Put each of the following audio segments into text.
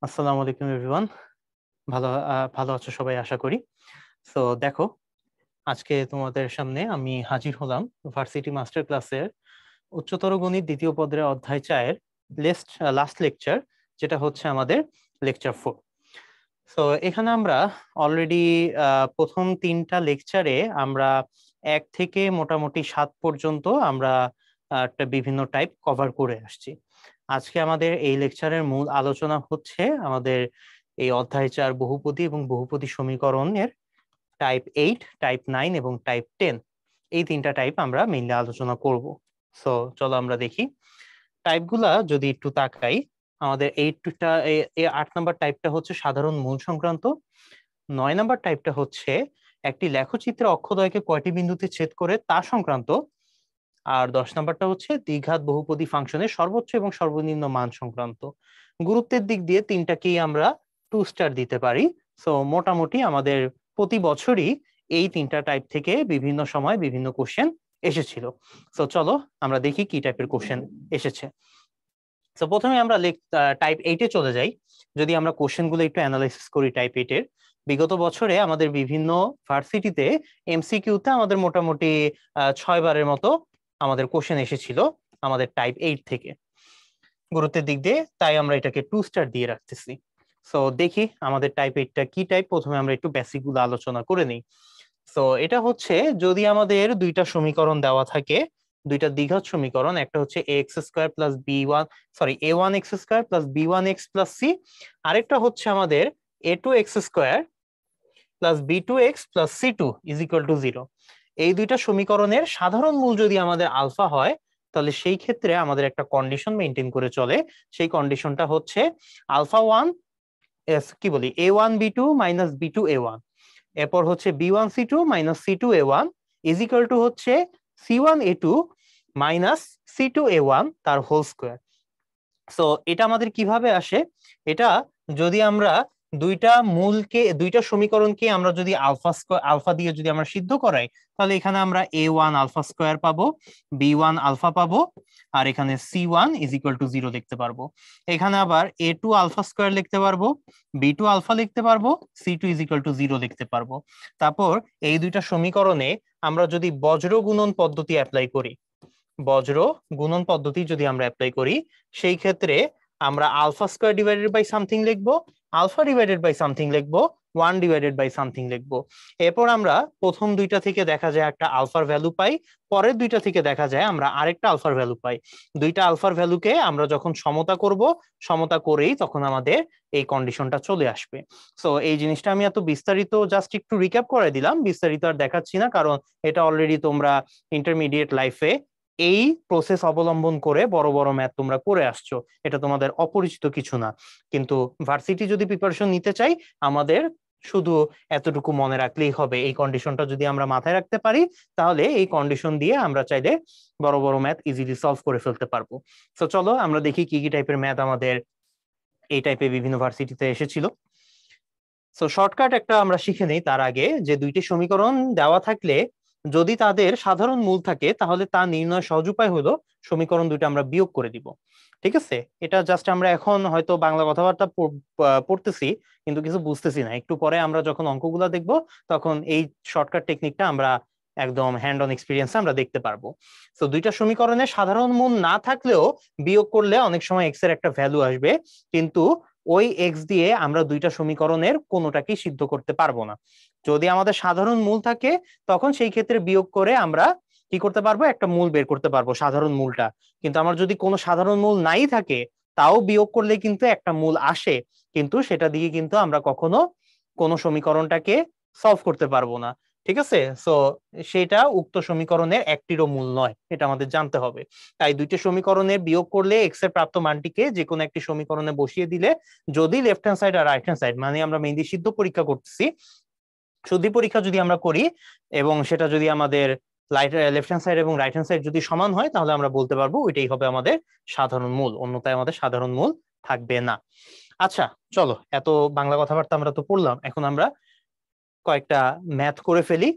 আসসালামু আলাইকুম এভরিওয়ান। ভালো আছো সবাই আশা করি। সো দেখো, আজকে তোমাদের সামনে আমি হাজির হলাম ভার্সিটি মাস্টার ক্লাসের উচ্চতর গণিত দ্বিতীয় পদের অধ্যায় 4 লাস্ট লেকচার, যেটা হচ্ছে আমাদের লেকচার 4। সো এখানে আমরা অলরেডি প্রথম 3টা লেকচারে আমরা 1 থেকে মোটামুটি 7 পর্যন্ত আমরা একটা বিভিন্ন টাইপ কভার করে আসছি। আজকে আমাদের এই লেকচারের মূল আলোচনা হচ্ছে আমাদের এই অধ্যায় 4 বহুপদী এবং বহুপদী সমীকরণের টাইপ 8, টাইপ 9 এবং টাইপ 10। এই 3টা টাইপ আমরা মেইনলি আলোচনা করব। সো চলো আমরা দেখি টাইপগুলা যদি একটু তাকাই। আমাদের 8 নাম্বার টাইপটা হচ্ছে সাধারণ মূল সংক্রান্ত। 9 নাম্বার টাইপটা হচ্ছে একটি লেখচিত্রে অক্ষদ্বয়কে কয়টি বিন্দুতে ছেদ করে তা সংক্রান্ত। আর 10 নাম্বারটা হচ্ছে দ্বিঘাত বহুপদী ফাংশনের সর্বোচ্চ এবং সর্বনিম্ন মান সংক্রান্ত। গুরুত্বের দিক দিয়ে তিনটাকেই আমরা 2 স্টার দিতে পারি। সো মোটামুটি আমাদের প্রতি বছরই এই 3টা টাইপ থেকে বিভিন্ন সময় বিভিন্ন কোশ্চেন এসেছিল। সো চলো আমরা দেখি কি টাইপের কোশ্চেন এসেছে। সো প্রথমে আমরা টাইপ 8 এ চলে যাই। যদি আমরা কোশ্চেন গুলো একটু অ্যানালাইসিস করি টাইপ 8 এর, বিগত বছরে আমাদের বিভিন্ন ভার্সিটিতে এমসিকিউতে আমাদের মোটামুটি 6 বারের মতো আমাদের কোশ্চেন এসেছিল আমাদের টাইপ 8 থেকে। গুরুত্বের দিক দিয়ে তাই আমরা এটাকে 2 স্টার দিয়ে রাখতেছি। সো দেখি আমাদের টাইপ 8টা কি টাইপ। প্রথমে আমরা একটু বেসিক গুলো আলোচনা করে নিই। সো এটা হচ্ছে যদি আমাদের দুইটা সমীকরণ দেওয়া থাকে, দুইটা দ্বিঘাত সমীকরণ, একটা হচ্ছে ax² plus b1, sorry a1x² plus b1x plus c, আরেকটা হচ্ছে আমাদের a2x² plus b2x plus c2 is equal to 0। এই দুইটা সমীকরণের সাধারণ মূল যদি আমাদের আলফা হয়, তাহলে সেই ক্ষেত্রে আমাদের একটা কন্ডিশন মেনটেন করে চলে। সেই কন্ডিশনটা হচ্ছে আলফা ওয়ান, কি বলি, a1b2 মাইনাস b2a1, এরপর হচ্ছে b1c2 minus c2a1 is equal two হচ্ছে c1a2 মাইনাস c2a1 তার হোল স্কোয়ার। সো এটা আমাদের কিভাবে আসে? এটা যদি আমরা দুইটা সমীকরণকে আমরা যদি আলফা দিয়ে যদি আমরা সিদ্ধ করাই, তাহলে এখানে আমরা a1 আলফা স্কোয়ার পাবো, b1 আলফা পাবো, আর এখানে c1 ইজ ইকুয়াল টু 0 লিখতে পারবো। এখানে আবার a2 আলফা স্কোয়ার লিখতে পারবো, b2 আলফা লিখতে পারবো, c2 ইজ ইকুয়াল টু 0 লিখতে পারবো। তারপর এই দুইটা সমীকরণে আমরা যদি বজ্র গুণন পদ্ধতি অ্যাপ্লাই করি, বজ্র গুণন পদ্ধতি যদি আমরা অ্যাপ্লাই করি, সেই ক্ষেত্রে আমরা alpha square divided by something লিখবো, আলফা ডিভাইডেড বাই সামথিং লিখবো, 1 ডিভাইডেড বাই সামথিং লিখবো। এরপর আমরা প্রথম দুইটা থেকে দেখা যায় একটা আলফার ভ্যালু পাই, পরের দুইটা থেকে দেখা যায় আমরা আরেকটা আলফার ভ্যালু পাই। দুইটা আলফার ভ্যালুকে আমরা যখন সমতা করব, সমতা করেই তখন আমাদের এই কন্ডিশনটা চলে আসবে। সো এই জিনিসটা আমি এত বিস্তারিত জাস্ট একটু রিক্যাপ করে দিলাম, বিস্তারিত আর দেখাচ্ছি না, কারণ এটা অলরেডি তোমরা ইন্টারমিডিয়েট লাইফে এই প্রসেস অবলম্বন করে বড় বড় ম্যাথ তোমরা করে আসছো, এটা তোমাদের অপরিচিত কিছু না। কিন্তু ভার্সিটি যদি প্রিপারেশন নিতে চাই, আমাদের শুধু এতটুকু মনে রাখলেই হবে, এই কন্ডিশনটা যদি আমরা মাথায় রাখতে পারি, তাহলে এই কন্ডিশন দিয়ে আমরা চাইলে বড় বড় ম্যাথ ইজিলি সলভ করে ফেলতে পারবো। তো চলো আমরা দেখি কি কি টাইপের ম্যাথ আমাদের এই টাইপের বিভিন্ন ভার্সিটিতে এসেছিল। সো শর্টকাট একটা আমরা শিখে নেই তার আগে, যে দুইটি সমীকরণ দেওয়া থাকলে যদি তাদের সাধারণ মূল থাকে, তাহলে তা নির্ণয় সহজ উপায় হলো সমীকরণ দুইটা আমরা বিয়োগ করে দিব। ঠিক আছে, এটা জাস্ট আমরা এখন হয়তো বাংলা কথাবার্তা পড়তেছি কিন্তু কিছু বুঝতেছি না, একটু পরে আমরা যখন অঙ্কগুলা দেখব তখন এই শর্টকাট টেকনিকটা আমরা একদম হ্যান্ড অন এক্সপিরিয়েন্সে আমরা দেখতে পারবো। তো দুইটা সমীকরণের সাধারণ মূল না থাকলেও বিয়োগ করলে অনেক সময় এক্স এর একটা ভ্যালু আসবে, কিন্তু ওই এক্স দিয়ে আমরা দুইটা সমীকরণের কোনোটাকেই সিদ্ধ করতে পারবো না। যদি আমাদের সাধারণ মূল থাকে, তখন সেই ক্ষেত্রে বিয়োগ করে আমরা কি করতে পারবো, একটা মূল বের করতে পারবো, সাধারণ মূলটা। কিন্তু আমার যদি কোনো সাধারণ মূল নাই থাকে, তাও বিয়োগ করলে কিন্তু একটা মূল আসে, কিন্তু সেটা দিয়ে কিন্তু আমরা কখনো কোনো সমীকরণটাকে সলভ করতে পারবো না। ঠিক আছে, সো সেটা উক্ত সমীকরণের একটিরও মূল নয়, এটা আমাদের জানতে হবে। তাই দুইটি সমীকরণের বিয়োগ করলে এক্স এর প্রাপ্ত মানটিকে যে কোনো একটি সমীকরণে বসিয়ে দিলে, যদি লেফট হ্যান্ড সাইড আর রাইট হ্যান্ড সাইড, মানে আমরা মেইনলি সিদ্ধ পরীক্ষা করতেছি, শুদ্ধি পরীক্ষা যদি আমরা করি এবং সেটা যদি আমাদের লেফট হ্যান্ড সাইড এবং রাইট হ্যান্ড সাইড যদি সমান হয়, তাহলে আমরা বলতে পারবো ওইটাই হবে আমাদের সাধারণ মূল, অন্যথায় আমাদের সাধারণ মূল থাকবে না। আচ্ছা চলো, এত বাংলা কথাবার্তা আমরা তো পড়লাম, এখন আমরা কয়েকটা ম্যাথ করে ফেলি।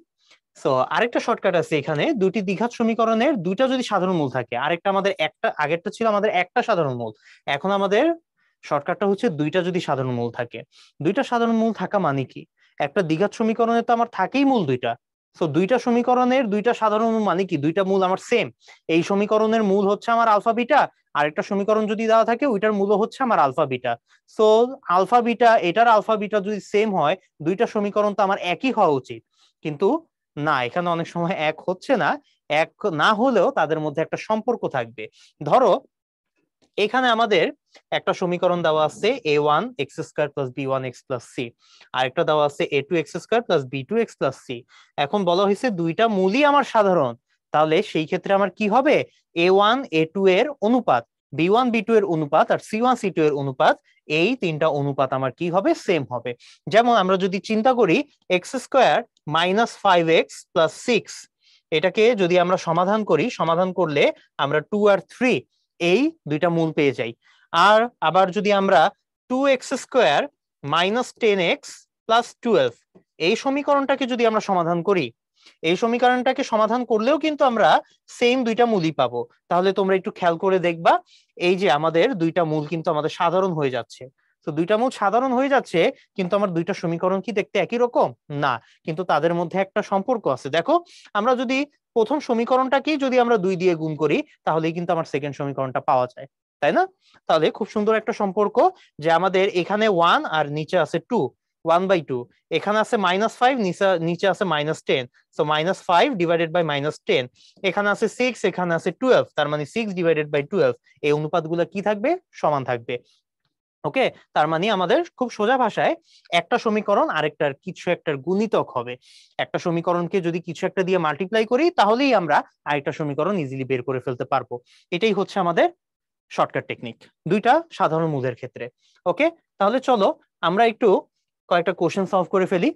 সো আরেকটা শর্টকাট আছে এখানে, দুটি দ্বিঘাত সমীকরণের দুইটা যদি সাধারণ মূল থাকে, আরেকটা আমাদের একটা, আগেরটা ছিল আমাদের একটা সাধারণ মূল, এখন আমাদের শর্টকাটটা হচ্ছে দুইটা যদি সাধারণ মূল থাকে। দুইটা সাধারণ মূল থাকা মানে কি, একটা দ্বিঘাত সমীকরণে তো আমার থাকেই মূল দুইটা। তো দুইটা সমীকরণের দুইটা সাধারণ মূল মানে কি, দুইটা মূল আমার সেম। এই সমীকরণের মূল হচ্ছে আমার আলফা বিটা, আরেকটা সমীকরণ যদি দেওয়া থাকে ওইটার মূল হচ্ছে আমার alpha beta. So alpha beta এটার আলফা বিটা যদি সেম হয়, দুইটা সমীকরণ তো আমার একই হওয়া উচিত। কিন্তু না, এখানে অনেক সময় এক হচ্ছে না। এক না হলেও তাদের মধ্যে একটা সম্পর্ক থাকবে। ধরো এখানে আমাদের একটা সমীকরণ দেওয়া আছে a1 x² + b1 x + c, আরেকটা দেওয়া আছে a2 x² + b2 x + c। এখন বলা হয়েছে দুইটা মূলই আমার সাধারণ, তাহলে সেই ক্ষেত্রে আমার কি হবে, a1 a2 এর অনুপাত, b1 b2 এর অনুপাত আর c1 c2 এর অনুপাত, এই তিনটা অনুপাত আমার কি হবে, সেম হবে। যেমন আমরা যদি চিন্তা করি x² - 5x + 6, এটাকে যদি আমরা সমাধান করি, সমাধান করলে আমরা 2 আর 3 এই দুইটা মূল পেয়ে যাই। আর আবার যদি আমরা 2x² - 10x + 12 এই সমীকরণটাকে যদি আমরা সমাধান করি, এই সমীকরণটাকে সমাধান করলেও কিন্তু আমরা সেম দুইটা মূলই পাবো। তাহলে তোমরা একটু খেয়াল করে দেখবা, এই যে আমাদের দুইটা মূল কিন্তু আমাদের সাধারণ হয়ে যাচ্ছে। তো দুইটা মূল সাধারণ হয়ে যাচ্ছে, কিন্তু আমার দুইটা সমীকরণ কি দেখতে একই রকম না, কিন্তু তাদের মধ্যে একটা সম্পর্ক আছে। দেখো আমরা যদি প্রথম সমীকরণটাকেই যদি আমরা 2 দিয়ে গুণ করি, তাহলেই কিন্তু আমার সেকেন্ড সমীকরণটা পাওয়া যায়, তাই না? তাহলে খুব সুন্দর একটা সম্পর্ক, যে আমাদের এখানে 1 আর নিচে আছে 2, 1/2, এখানে আছে -5, নিচে আছে -10, সো -5 ডিভাইডেড বাই -10, এখানে আছে 6, এখানে আছে 12, তার মানে 6 ডিভাইডেড বাই 12, এই অনুপাতগুলো কি থাকবে, সমান থাকবে। ওকে, তার মানে আমাদের খুব সোজা ভাষায় একটা সমীকরণ আরেকটার কিছু একটার গুণিতক হবে। একটা সমীকরণকে যদি কিছু একটা দিয়ে মাল্টিপ্লাই করি, তাহলেই আমরা আরেকটা সমীকরণ ইজিলি বের করে ফেলতে পারবো। এটাই হচ্ছে আমাদের শর্টকাট টেকনিক দুইটা সাধারণ মূলের ক্ষেত্রে। ওকে, তাহলে চলো আমরা একটু কয়েকটা কোশ্চেন সলভ করে ফেলি।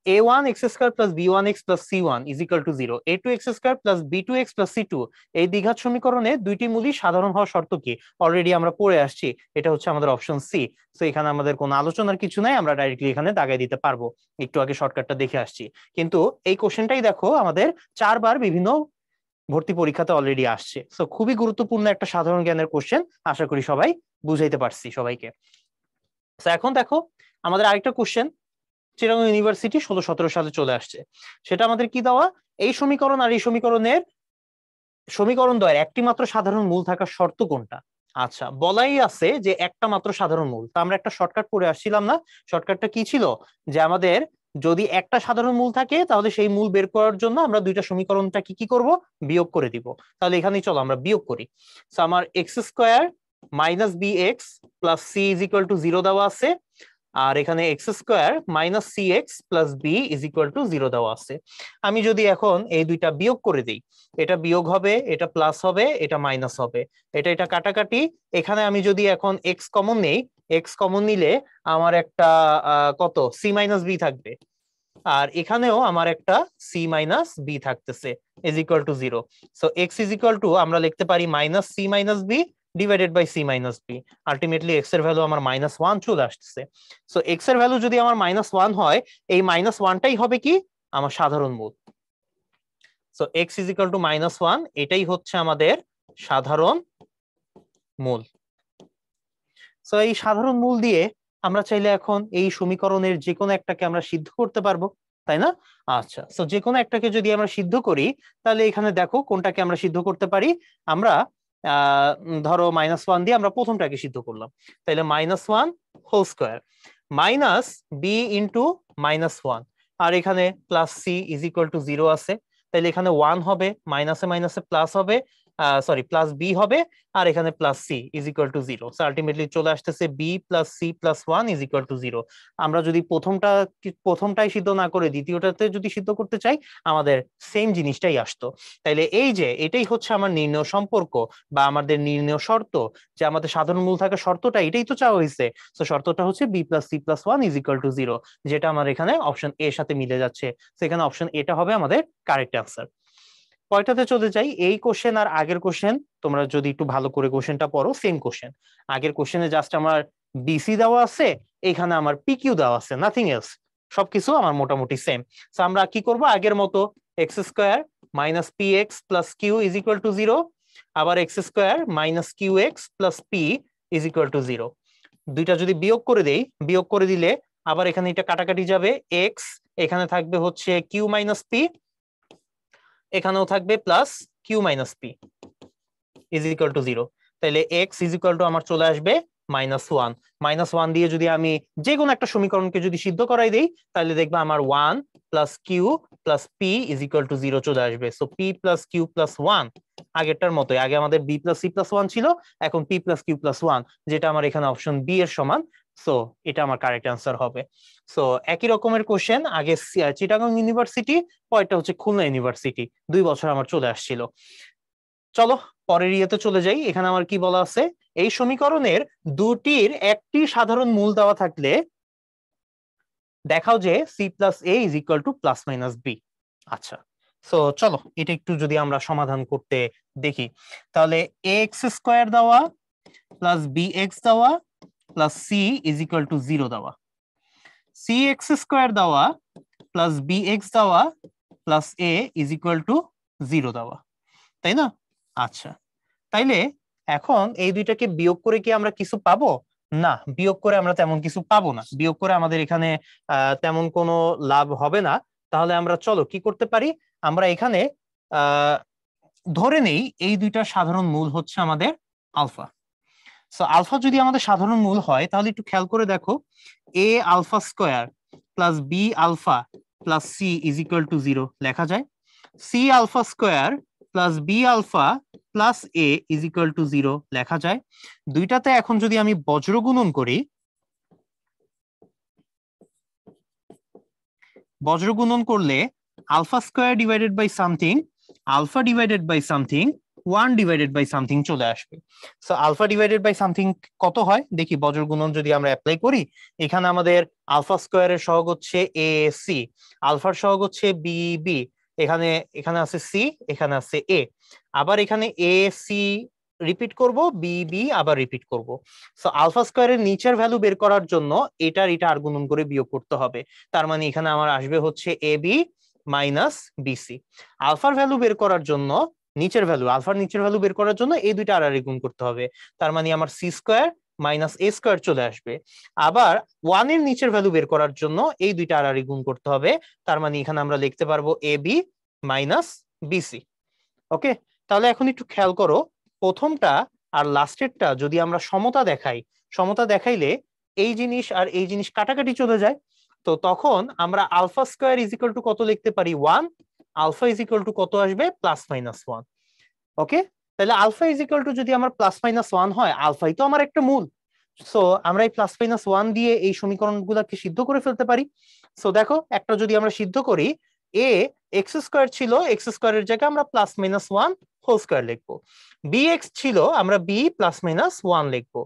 a1 x² + b1 x + c1 = 0, a2 x² + b2 x + c2, এই দ্বিঘাত সমীকরণে দুইটি মূলই সাধারণ হওয়ার শর্ত কি, অলরেডি আমরা পড়ে আসছি, এটা হচ্ছে আমাদের অপশন সি। তো এখানে আমাদের কোনো আলোচনার কিছু নাই, আমরা ডাইরেক্টলি এখানে দাগাই দিতে পারবো। একটু আগে শর্টকাটটা দেখে আসছি, কিন্তু এই কোশ্চেনটাই দেখো আমাদের 4বার বিভিন্ন ভর্তি পরীক্ষাতে অলরেডি আসছে। সো খুবই গুরুত্বপূর্ণ একটা সাধারণ জ্ঞানের কোশ্চেন, আশা করি সবাই বুঝাইতে পারছি সবাইকে। তো এখন দেখো আমাদের আরেকটা কোশ্চেন চিটাগং ইউনিভার্সিটি 16-17 সালে চলে আসছে। সেটা আমাদের কি দেওয়া, এই সমীকরণ আর এই সমীকরণের সমীকরণ দ্বয়ের একটি মাত্র সাধারণ মূল থাকার শর্ত কোনটা। আচ্ছা, বলাই আছে যে একটা মাত্র সাধারণ মূল, তো আমরা একটা শর্টকাট করে আসছিলাম না? শর্টকাটটা কি ছিল, যে আমাদের যদি একটা সাধারণ মূল থাকে, তাহলে সেই মূল বের করার জন্য আমরা দুইটা সমীকরণটা কি করব, বিয়োগ করে দিব। তাহলে এখানেই চলো আমরা বিয়োগ করি। তো আমার x² - bx + c = 0 দেওয়া আছে, আর এখানে x² - cx + b = 0 দেওয়া আছে। আমি যদি এখন এই দুইটা বিয়োগ করে দিই, এটা বিয়োগ হবে, এটা প্লাস হবে, এটা মাইনাস হবে, এটা কাটাকাটি। এখানে আমি যদি এখন এক্স কমন নেই, এক্স কমন নিলে আমার একটা কত c - b থাকবে, আর এখানেও আমার একটা c - b থাকতেছে, = 0। সো x আমরা লিখতে পারি -c - b divided by c - b। Ultimately x এর ভ্যালু আমার -1 চলে আসতেছে। সো x এর ভ্যালু যদি আমার -1 হয়, এই -1টাই হবে কি, আমার সাধারণ মূল। সো x = -1, এটাই হচ্ছে আমাদের সাধারণ মূল। সো এই সাধারণ মূল দিয়ে আমরা চাইলে এখন এই সমীকরণের যে কোনো একটাকে আমরা সিদ্ধ করতে পারবো, তাই না? আচ্ছা, সো যে কোনো একটাকে যদি আমরা সিদ্ধ করি, তাহলে এখানে দেখো কোনটাকে আমরা সিদ্ধ করতে পারি। আমরা ধরো -1 দিয়ে আমরা প্রথমটাকে সিদ্ধ করলাম, তাহলে -1² মাইনাস বি ইন্টু -1, আর এখানে +c = 0 আছে, তাহলে এখানে 1 হবে, মাইনাসে মাইনাসে প্লাস হবে, সরি +b হবে, আর এখানে +c = 0। সো আলটিমেটলি চলে আসতেছে b + c + 1 = 0। আমরা যদি প্রথমটাই সিদ্ধ না করে দ্বিতীয়টাতে যদি সিদ্ধ করতে চাই, আমাদের সেম জিনিসটাই আসতো। তাইলে এই যে এটাই হচ্ছে আমার নির্ণয় সম্পর্ক বা আমাদের নির্ণয় শর্ত, যে আমাদের সাধারণ মূল থাকার শর্তটা এটাই তো চাওয়া হয়েছে। তো শর্তটা হচ্ছে b + c + 1 = 0, যেটা আমার এখানে অপশন এর সাথে মিলে যাচ্ছে। তো এখানে অপশন এটা হবে আমাদের কারেক্ট অ্যান্সার। পরেরটাতে চলে যাই, এই কোশ্চেন আর আগের কোশ্চেন তোমরা যদি একটু ভালো করে কোশ্চেনটা পড়ো, সেম কোশ্চেন। আগের কোশ্চেনে জাস্ট আমার বিসি দেওয়া আছে, এখানে আমার পিকিউ দেওয়া আছে, নাথিং এলস, সবকিছু আমার মোটামুটি সেম। তো আমরা কি করব, আগের মতো x² - px + q = 0, আবার x² - qx + p = 0। দুইটা যদি বিয়োগ করে দেই, বিয়োগ করে দিলে আবার এখানে এটা কাটাকাটি যাবে, এক্স এখানে থাকবে হচ্ছে কিউ মাইনাস পি, এখানেও থাকবে plus q minus p is equal to 0। তাহলে এক্স ইজ ইকুয়াল টু আমার চলে আসবে -1। -1 দিয়ে যদি আমি যে কোনো একটা সমীকরণকে যদি সিদ্ধ করাই দেই, তাহলে দেখবে আমার 1 plus q plus p is equal to 0 চলে আসবে। So p plus q plus 1 আগেরটার মতোই, আগে আমাদের বি প্লাস সি প্লাস 1 ছিল, এখন পি প্লাস কিউ প্লাস 1, যেটা আমার এখানে অপশন বি এর সমান। সো এটা আমার কারেক্ট অ্যান্সার হবে। সো একই রকমের কোশ্চেন আগে চিটাগং ইউনিভার্সিটি, পরেরটা হচ্ছে খুলনা ইউনিভার্সিটি, 2 বছর আমার চলে আসছিল। চলো পরের ইয়েতে চলে যাই। এখানে আমার কি বলা আছে, এই সমীকরণের দুটির একটি সাধারণ মূল দেওয়া থাকলে দেখাও যে c plus A is equal to plus minus b. আচ্ছা, সো চলো এটা একটু যদি আমরা সমাধান করতে দেখি, তাহলে এ এক্স স্কোয়ার দেওয়া প্লাস বি এক্স দেওয়া plus C is equal to 0 দেওয়া, সি এক্স স্কোয়ার দেওয়া প্লাস বি এক্স দেওয়া plus A is equal to 0 দেওয়া, তাই না? আচ্ছা, তাইলে এখন এই দুইটাকে বিয়োগ করে কি আমরা কিছু পাবো? না, বিয়োগ করে আমরা তেমন কিছু পাবো না, বিয়োগ করে আমাদের এখানে তেমন কোনো লাভ হবে না। তাহলে আমরা চলো কি করতে পারি, আমরা এখানে আহ ধরে নেই এই দুইটা সাধারণ মূল হচ্ছে আমাদের আলফা। সো আলফা যদি আমাদের সাধারণ মূল হয়, তাহলে একটু খেয়াল করে দেখো, A alpha square plus B alpha plus C is equal to 0 লেখা যায়। C alpha square plus B alpha plus A is equal to 0 লেখা যায়। দুইটাতে এখন যদি আমি বজ্র গুণন করি, বজ্র গুণন করলে alpha square divided by something, alpha divided by something, 1 divided by something চলে আসবে। So alpha divided by something কত হয় দেখি, বজ্র গুণন যদি আমরা অ্যাপ্লাই করি, এখানে আমাদের আলফা স্কোয়ারের সহগ হচ্ছে এ সি, আলফার সহগ হচ্ছে বি বি, এখানে এখানে আছে সি, এখানে আছে এ, আবার এখানে এ সি রিপিট করব, বি বি আবার রিপিট করব। সো আলফা স্কোয়ারের নিচের ভ্যালু বের করার জন্য এটা আর গুণন করে বিয়োগ করতে হবে। তার মানে এখানে আমার আসবে হচ্ছে এ বি মাইনাস বিসি। আলফার ভ্যালু বের করার জন্য নিচের ভ্যালু, আলফার নিচের ভ্যালু বের করার জন্য এই দুইটা আর গুণ করতে হবে। তার মানে আমার সি স্কোয়ার মাইনাস এ স্কোয়ার চলে আসবে। আবার 1 এর নিচের ভ্যালু বের করার জন্য এই দুইটা আর গুণ করতে হবে। তার মানে এখানে আমরা লিখতে পারবো এ বি মাইনাস বিসি। ওকে, তাহলে এখন একটু খেয়াল করো, প্রথমটা আর লাস্টেরটা যদি আমরা সমতা দেখাই, সমতা দেখাইলে এই জিনিস আর এই জিনিস কাটাকাটি চলে যায়। তো তখন আমরা alpha square is equal to কত লিখতে পারি, 1, আলফা ইজ ইকুয়াল টু কত আসবে, প্লাস মাইনাস 1। ওকে, তাহলে আলফা ইজ ইকুয়াল টু যদি আমার প্লাস মাইনাস 1 হয়, আলফাই তো আমার একটা মূল। সো আমরা এই প্লাস মাইনাস 1 দিয়ে এই সমীকরণ গুলাকে সিদ্ধ করে ফেলতে পারি। সো দেখো, একটা যদি আমরা সিদ্ধ করি, এ এক্স স্কোয়ার ছিল, এক্স স্কোয়ারের জায়গায় আমরা প্লাস মাইনাস 1 হোল স্কোয়ার লিখবো। বি এক্স ছিল, আমরা বি প্লাস মাইনাস 1 লিখবো।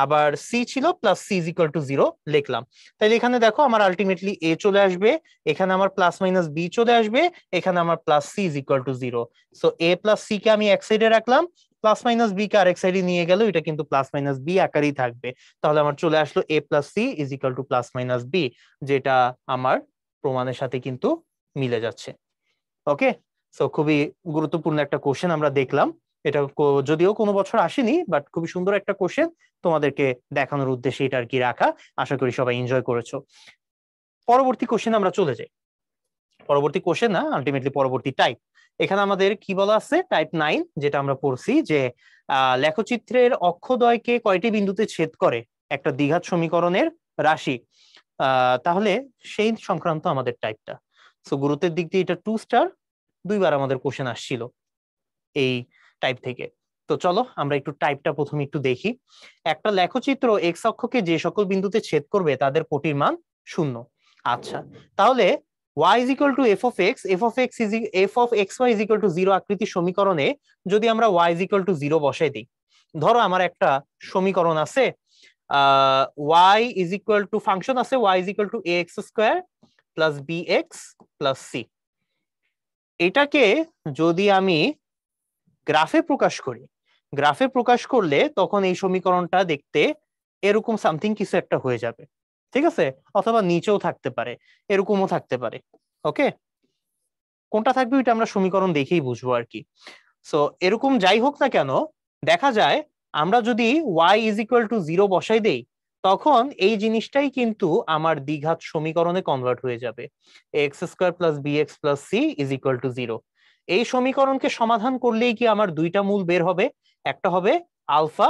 আবার সি ছিল, plus C is equal to 0 লিখলাম। তাহলে এখানে দেখো আমার আলটিমেটলি এ চলে আসবে, এখানে আমার প্লাস মাইনাস বি চলে আসবে, এখানে আমার plus C is equal to 0। So A plus C কে আমি এক সাইডে রাখলাম, প্লাস মাইনাস বি কে আরেক সাইডে নিয়ে গেল, এটা কিন্তু প্লাস মাইনাস বি আকারেই থাকবে। তাহলে আমার চলে আসলো A plus C is equal to plus minus B, যেটা আমার প্রমাণের সাথে কিন্তু মিলে যাচ্ছে। ওকে, সো খুবই গুরুত্বপূর্ণ একটা কোশ্চেন আমরা দেখলাম। এটা যদিও কোনো বছর আসেনি, বাট খুবই সুন্দর একটা কোশ্চেন, তোমাদেরকে দেখানোর উদ্দেশ্যে এটা আর কি রাখা। আশা করি সবাই এনজয় করেছো। পরবর্তী কোশ্চেন আমরা চলে যাই। পরবর্তী কোশ্চেন না, আলটিমেটলি পরবর্তী টাইপ। এখানে আমাদের কি বলা আছে, টাইপ 9, যেটা আমরা পড়ছি যে লেখচিত্রের অক্ষদ্বয়কে কয়টি বিন্দুতে ছেদ করে একটা দ্বিঘাত সমীকরণের রাশি। তাহলে সেই সংক্রান্ত আমাদের টাইপটা। সো গুরুত্বের দিক দিয়ে এটা 2 স্টার, 2বার আমাদের কোশ্চেন আসছিল এই টাইপ থেকে। তো চলো আমরা একটু টাইপটা প্রথমে একটু দেখি। একটা লেখচিত্র এক্স অক্ষকে যে সকল বিন্দুতে ছেদ করবে তাদের কোটির মান 0। আচ্ছা, তাহলে y is equal to f of x, f of xy is equal to 0 আকৃতির সমীকরণে যদি আমরা y is equal to 0 বসাই দিই, ধরো আমার একটা সমীকরণ আছে, y is equal to function আছে y is equal to ax square plus bx plus c। এটাকে যদি আমি গ্রাফে প্রকাশ করি, গ্রাফে প্রকাশ করলে তখন এই সমীকরণটা দেখতে এরকম সামথিং কিছু একটা হয়ে যাবে, ঠিক আছে? অথবা নিচেও থাকতে পারে, এরকমও থাকতে পারে। ওকে, কোনটা থাকবে এটা আমরা সমীকরণ দেখেই বুঝবো আর কি। সো এরকম যাই হোক না কেন, দেখা যায় আমরা যদি y ইজ ইকুয়াল টু 0 বসাই দেই, তখন এই জিনিসটাই কিন্তু আমার দ্বিঘাত সমীকরণে কনভার্ট হয়ে যাবে। X square plus b x plus C is equal to 0। এই সমীকরণকে সমাধান করলেই কি আমার দুইটা মূল বের হবে, একটা হবে আলফা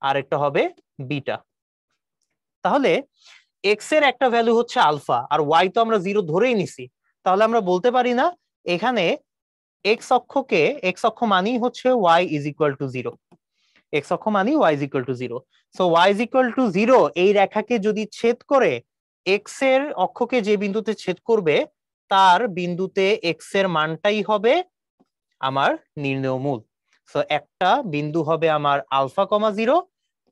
আর একটা হবে বিটা। তাহলে এক্স এর একটা ভ্যালু হচ্ছে আলফা আর ওয়াই তো আমরা 0 ধরেই নিছি, তাহলে আমরা বলতে পারি না এখানে এক্স অক্ষ মানেই হচ্ছে Y is equal to 0। X অক্ষ মানেই y is equal to 0। So y is equal to 0 এই রেখাকে যদি ছেদ করে এক্স এর অক্ষকে যে বিন্দুতে ছেদ করবে তার বিন্দুতে এক্স এর মানটাই হবে আমার নির্ণেয় মূল। সো একটা বিন্দু হবে আমার আলফা কমা 0,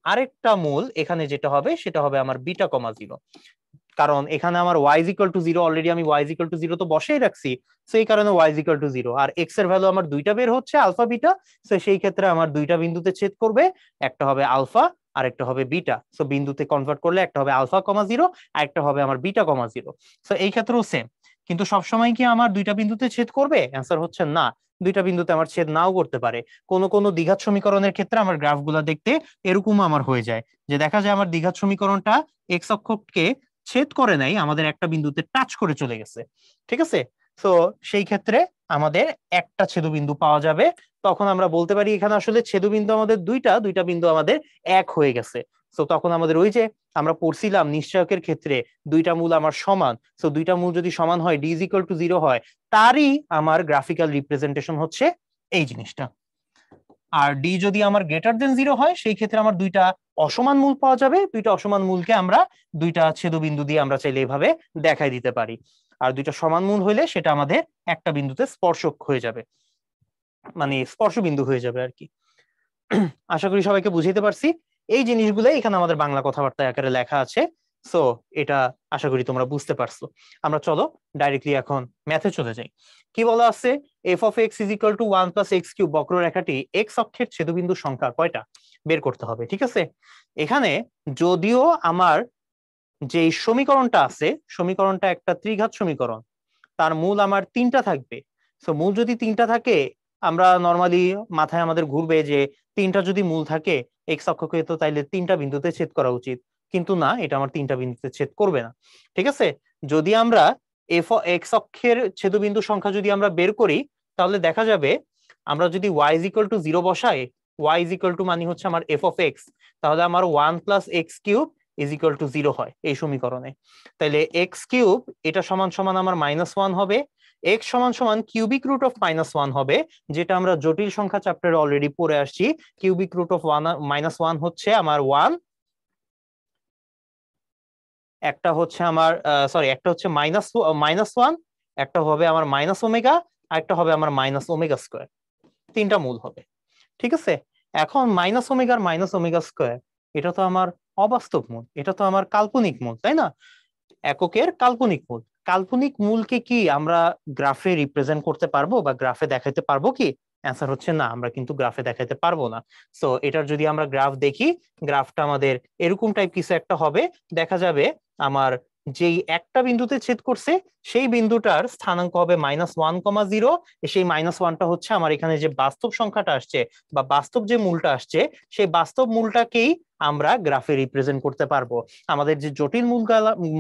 আরেকটা মূল এখানে যেটা হবে সেটা হবে আমার বিটা কমা 0। কারণ এখানে আমার y is equal to 0 already আমি y is equal to 0 তো বসেই রাখছি, সো এই কারণে y is equal to 0। আর x এর ভ্যালু আমার দুইটা বের হচ্ছে আলফা বিটা, সো সেই ক্ষেত্রে আমার দুইটা বিন্দুতে ছেদ করবে, একটা হবে আলফা আর একটা হবে বিটা। সো বিন্দুতে কনভার্ট করলে একটা হবে আলফা কমা 0 আর একটা হবে আমার বিটা কমা 0। সো এই ক্ষেত্রেও সেম। কিন্তু সবসময় কি আমার দুইটা বিন্দুতে ছেদ করবে? অ্যান্সার হচ্ছে না, দুইটা বিন্দুতে আমার ছেদ নাও করতে পারে। কোন কোন দ্বিঘাত সমীকরণের ক্ষেত্রে আমার গ্রাফগুলো দেখতে এরকম আমার হয়ে যায়, যে দেখা যায় আমার দ্বিঘাত সমীকরণটা এক্স অক্ষকে ছেদ করে নাই, আমাদের একটা বিন্দুতে টাচ করে চলে গেছে। ঠিক আছে, তো সেই ক্ষেত্রে আমাদের একটা ছেদবিন্দু পাওয়া যাবে। তখন আমরা বলতে পারি এখানে আসলে ছেদবিন্দু আমাদের দুইটা দুইটা বিন্দু আমাদের এক হয়ে গেছে। তো তখন আমাদের ওই যে আমরা পড়ছিলাম নিশ্চয়কের ক্ষেত্রে দুইটা মূল আমার সমান, তো দুইটা মূল যদি সমান হয় ডি ইজ ইকুয়াল টু 0 হয়, তারই আমার গ্রাফিক্যাল রিপ্রেজেন্টেশন হচ্ছে এই জিনিসটা। আর ডি যদি আমার গ্রেটার দেন 0 হয় সেই ক্ষেত্রে আমার দুইটা অসমান মূল পাওয়া যাবে, দুইটা অসমান মূলকে আমরা দুইটা ছেদবিন্দু দিয়ে আমরা চাইলে এভাবে দেখাই দিতে পারি। আর দুইটা সমান মূল হইলে সেটা আমাদের একটা বিন্দুতে স্পর্শক হয়ে যাবে, মানে স্পর্শ বিন্দু হয়ে যাবে আর কি। আশা করি সবাইকে বুঝাইতে পারছি। এই জিনিসগুলো এখানে আমাদের বাংলা কথাবার্তা আকারে লেখা আছে, সো এটা আশা করি তোমরা বুঝতে পারছো। আমরা চলো ডাইরেক্টলি এখন ম্যাথে চলে যাই। কি বলা আছে? F of x is equal two 1 plus x cube বক্ররেখাটি এক্স অক্ষের ছেদবিন্দুর সংখ্যা কয়টা বের করতে হবে। ঠিক আছে, এখানে যদিও আমার যে সমীকরণটা আছে সমীকরণটা একটা ত্রিঘাত সমীকরণ, তার মূল আমার তিনটা থাকবে। সো মূল যদি তিনটা থাকে আমরা নর্মালি মাথায় আমাদের ঘুরবে যে তিনটা যদি মূল থাকে এক্স অক্ষকে তো তাইলে তিনটা বিন্দুতে ছেদ করা উচিত, কিন্তু না, এটা আমার তিনটা বিন্দুতে ছেদ করবে না। ঠিক আছে, যদি আমরা এক্স অক্ষের ছেদবিন্দু সংখ্যা যদি আমরা বের করি তাহলে দেখা যাবে আমরা যদি y is equal to 0 বসাই, y is equal to মানে হচ্ছে আমার এফ অফ এক্স, তাহলে আমার 1 plus x cube is equal to 0 হয় এই সমীকরণে। তাহলে এক্স কিউব এটা সমান সমান আমার -1 হবে, এক্স সমান সমান কিউবিক রুট অফ -1 হবে, যেটা আমরা জটিল সংখ্যা চ্যাপ্টারে অলরেডি পড়ে আসছি। কিউবিক রুট অফ -1 হচ্ছে আমার 1, একটা হচ্ছে আমার সরি একটা হচ্ছে -1, একটা হবে আমার মাইনাস ওমেগা, আর একটা হবে আমার মাইনাস ওমেগা স্কোয়ার। তিনটা মূল হবে। ঠিক আছে, এখন মাইনাস ওমেগা স্কোয়ার এটা তো আমার অবাস্তব মূল, এটা তো আমার কাল্পনিক মূল, তাই না? এককের কাল্পনিক মূল, কাল্পনিক মূলকে কি আমরা গ্রাফে রিপ্রেজেন্ট করতে পারবো বা গ্রাফে দেখাতে পারবো কি? অ্যান্সার হচ্ছে না, আমরা কিন্তু গ্রাফে দেখাতে পারবো না। সো এটার যদি আমরা গ্রাফ দেখি, গ্রাফটা আমাদের এরকম টাইপ কিছু একটা হবে। দেখা যাবে আমার যেই একটা বিন্দুতে ছেদ করছে সেই বিন্দুটার স্থানাঙ্ক হবে -1,0। সেই -1টা হচ্ছে আমার এখানে যে বাস্তব সংখ্যাটা আসছে বা বাস্তব যে মূলটা আসছে সেই বাস্তব মূলটাকেই আমরা গ্রাফে রিপ্রেজেন্ট করতে পারবো। আমাদের যে জটিল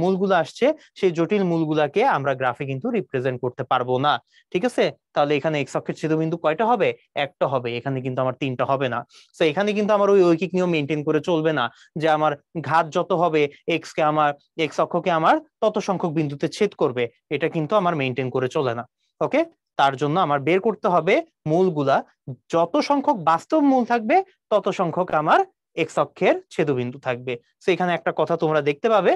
মূলগুলো আসছে সেই জটিল মূলগুলাকে আমরা গ্রাফে কিন্তু রিপ্রেজেন্ট করতে পারবো না। ঠিক আছে, তাহলে এখানে এক্স অক্ষের ছেদবিন্দু কয়টা হবে? একটা হবে, এখানে কিন্তু আমার তিনটা হবে না। তো এখানে কিন্তু আমার ওই ঐকিক নিয়ম মেনটেন করে চলবে না যে আমার ঘাত যত হবে এক্স অক্ষকে আমার তত সংখ্যক বিন্দুতে ছেদ করবে, এটা কিন্তু আমার মেনটেন করে চলে না। ওকে, তার জন্য আমার বের করতে হবে মূলগুলা, যত সংখ্যক বাস্তব মূল থাকবে তত সংখ্যক আমার এক্স অক্ষের ছেদবিন্দু থাকবে। তো এখানে একটা কথা তোমরা দেখতে পাবে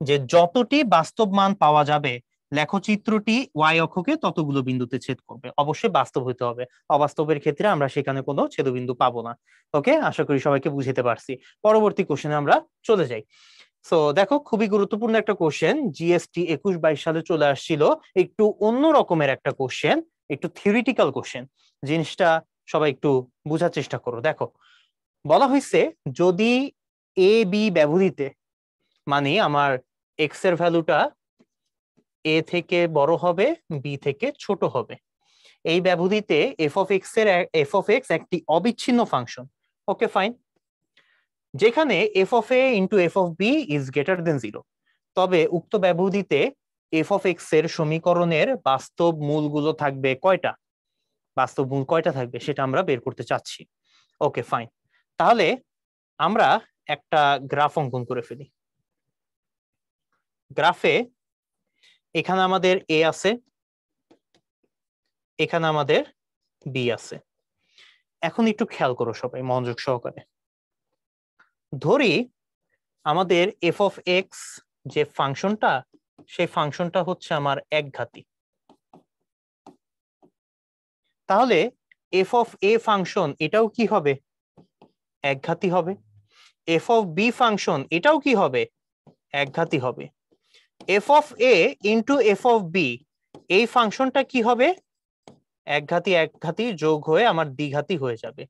যে যতটি বাস্তব মান পাওয়া যাবে লেখচিত্রটি ওয়াই অক্ষকে ততগুলো বিন্দুতে ছেদ করবে, অবশ্যই বাস্তব হতে হবে, অবাস্তবের ক্ষেত্রে আমরা সেখানে কোনো ছেদবিন্দু পাবো না। ওকে, আশা করি সবাইকে বুঝতে পারছি। পরবর্তী কোশ্চেনে আমরা চলে যাই। সো দেখো, খুবই গুরুত্বপূর্ণ একটা কোশ্চেন, জিএসটি 21-22 সালে চলে আসছিল, একটু অন্য রকমের একটা কোশ্চেন, একটু থিওরিটিক্যাল কোশ্চেন। জিনিসটা সবাই একটু বোঝার চেষ্টা করো। দেখো, বলা হয়েছে যদি এ বি ব্যবধিতে, মানে আমার এক্স এর ভ্যালুটা এ থেকে বড় হবে বি থেকে ছোট হবে, এই ব্যবধিতে এফ অফ এক্স একটি অবিচ্ছিন্ন ফাংশন। ওকে ফাইন, যেখানে f of a into f of b is greater than 0, তবে উক্ত ব্যবধিতে এফ অফ এক্স এর সমীকরণের বাস্তব মূলগুলো থাকবে কয়টা, বাস্তব মূল কয়টা থাকবে সেটা আমরা বের করতে চাচ্ছি। ওকে ফাইন, তাহলে আমরা একটা গ্রাফ অঙ্কন করে ফেলি। গ্রাফে এখানে আমাদের এ আছে, এখানে আমাদের বি আছে। এখন একটু খেয়াল করো সবাই মনোযোগ সহকারে। ধরি আমাদের এফ অফ এক্স যে ফাংশনটা, সেই ফাংশনটা হচ্ছে আমার একঘাতী। তাহলে এফ অফ এ ফাংশন এটাও কি হবে, একঘাতী হবে। এফ অফ বি ফাংশন এটাও কি হবে, একঘাতী হবে। F of a into f of b এই ফাংশনটা কি হবে, একঘাতী একঘাতী যোগ হয়ে আমার দ্বিঘাতী হয়ে যাবে।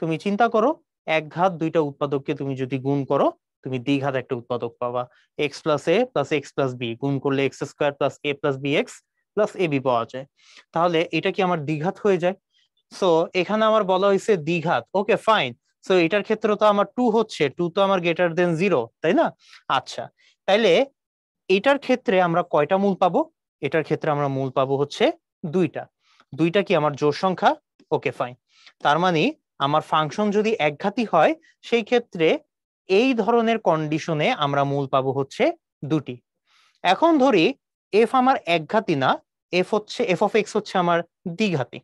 তুমি চিন্তা করো, একঘাত দুইটা উৎপাদককে তুমি যদি গুণ করো, তুমি দ্বিঘাত একটা উৎপাদক পাবা। এক্স প্লাস এ প্লাস এক্স প্লাস বি গুণ করলে x square plus A plus b x plus A B পাওয়া যায়। তাহলে এটা কি আমার দ্বিঘাত হয়ে যায়। সো এখানে আমার বলা হয়েছে দ্বিঘাত, ওকে ফাইন। সো এটার ক্ষেত্রে তো আমার 2 হচ্ছে, 2 তো আমার গ্রেটার দেন 0, তাই না? আচ্ছা, তাইলে এটার ক্ষেত্রে আমরা কয়টা মূল পাবো, এটার ক্ষেত্রে আমরা মূল পাবো হচ্ছে দুইটা। দুইটা কি আমার জোড় সংখ্যা, ওকে ফাইন। তার মানে আমার ফাংশন যদি একঘাতী হয় সেই ক্ষেত্রে এই ধরনের কন্ডিশনে আমরা মূল পাবো হচ্ছে দুটি। এখন ধরি এফ আমার একঘাতী না, এফ হচ্ছে এফ অফ এক্স হচ্ছে আমার দ্বিঘাতী।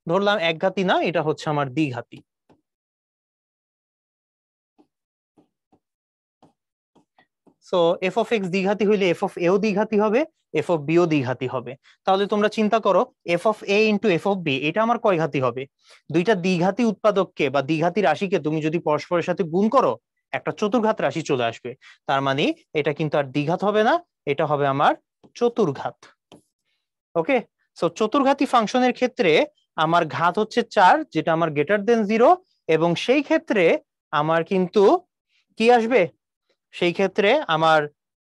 ধরলাম একঘাতী না, এটা হচ্ছে আমার দ্বিঘাতী। সো এফ অফ এক্স দ্বিঘাতী হইলে এফ অফ এও দ্বিঘাতী হবে, এফ অফ বিও দ্বিঘাতী হবে। তাহলে তোমরা চিন্তা করো f of a into f of b এটা আমার কয় ঘাতী হবে। দুইটা দ্বিঘাতী উৎপাদককে বা দ্বিঘাতী রাশিকে তুমি যদি পরস্পরের সাথে গুণ করো একটা চতুর্ঘাত রাশি চলে আসবে। তার মানে এটা কিন্তু আর দ্বিঘাত হবে না, এটা হবে আমার চতুর্ঘাত। ওকে, সো চতুর্ঘাতী ফাংশনের ক্ষেত্রে আমার ঘাত হচ্ছে 4, যেটা আমার গ্রেটার দেন 0, এবং সেই ক্ষেত্রে আমার কিন্তু কি আসবে, সেই ক্ষেত্রে আমার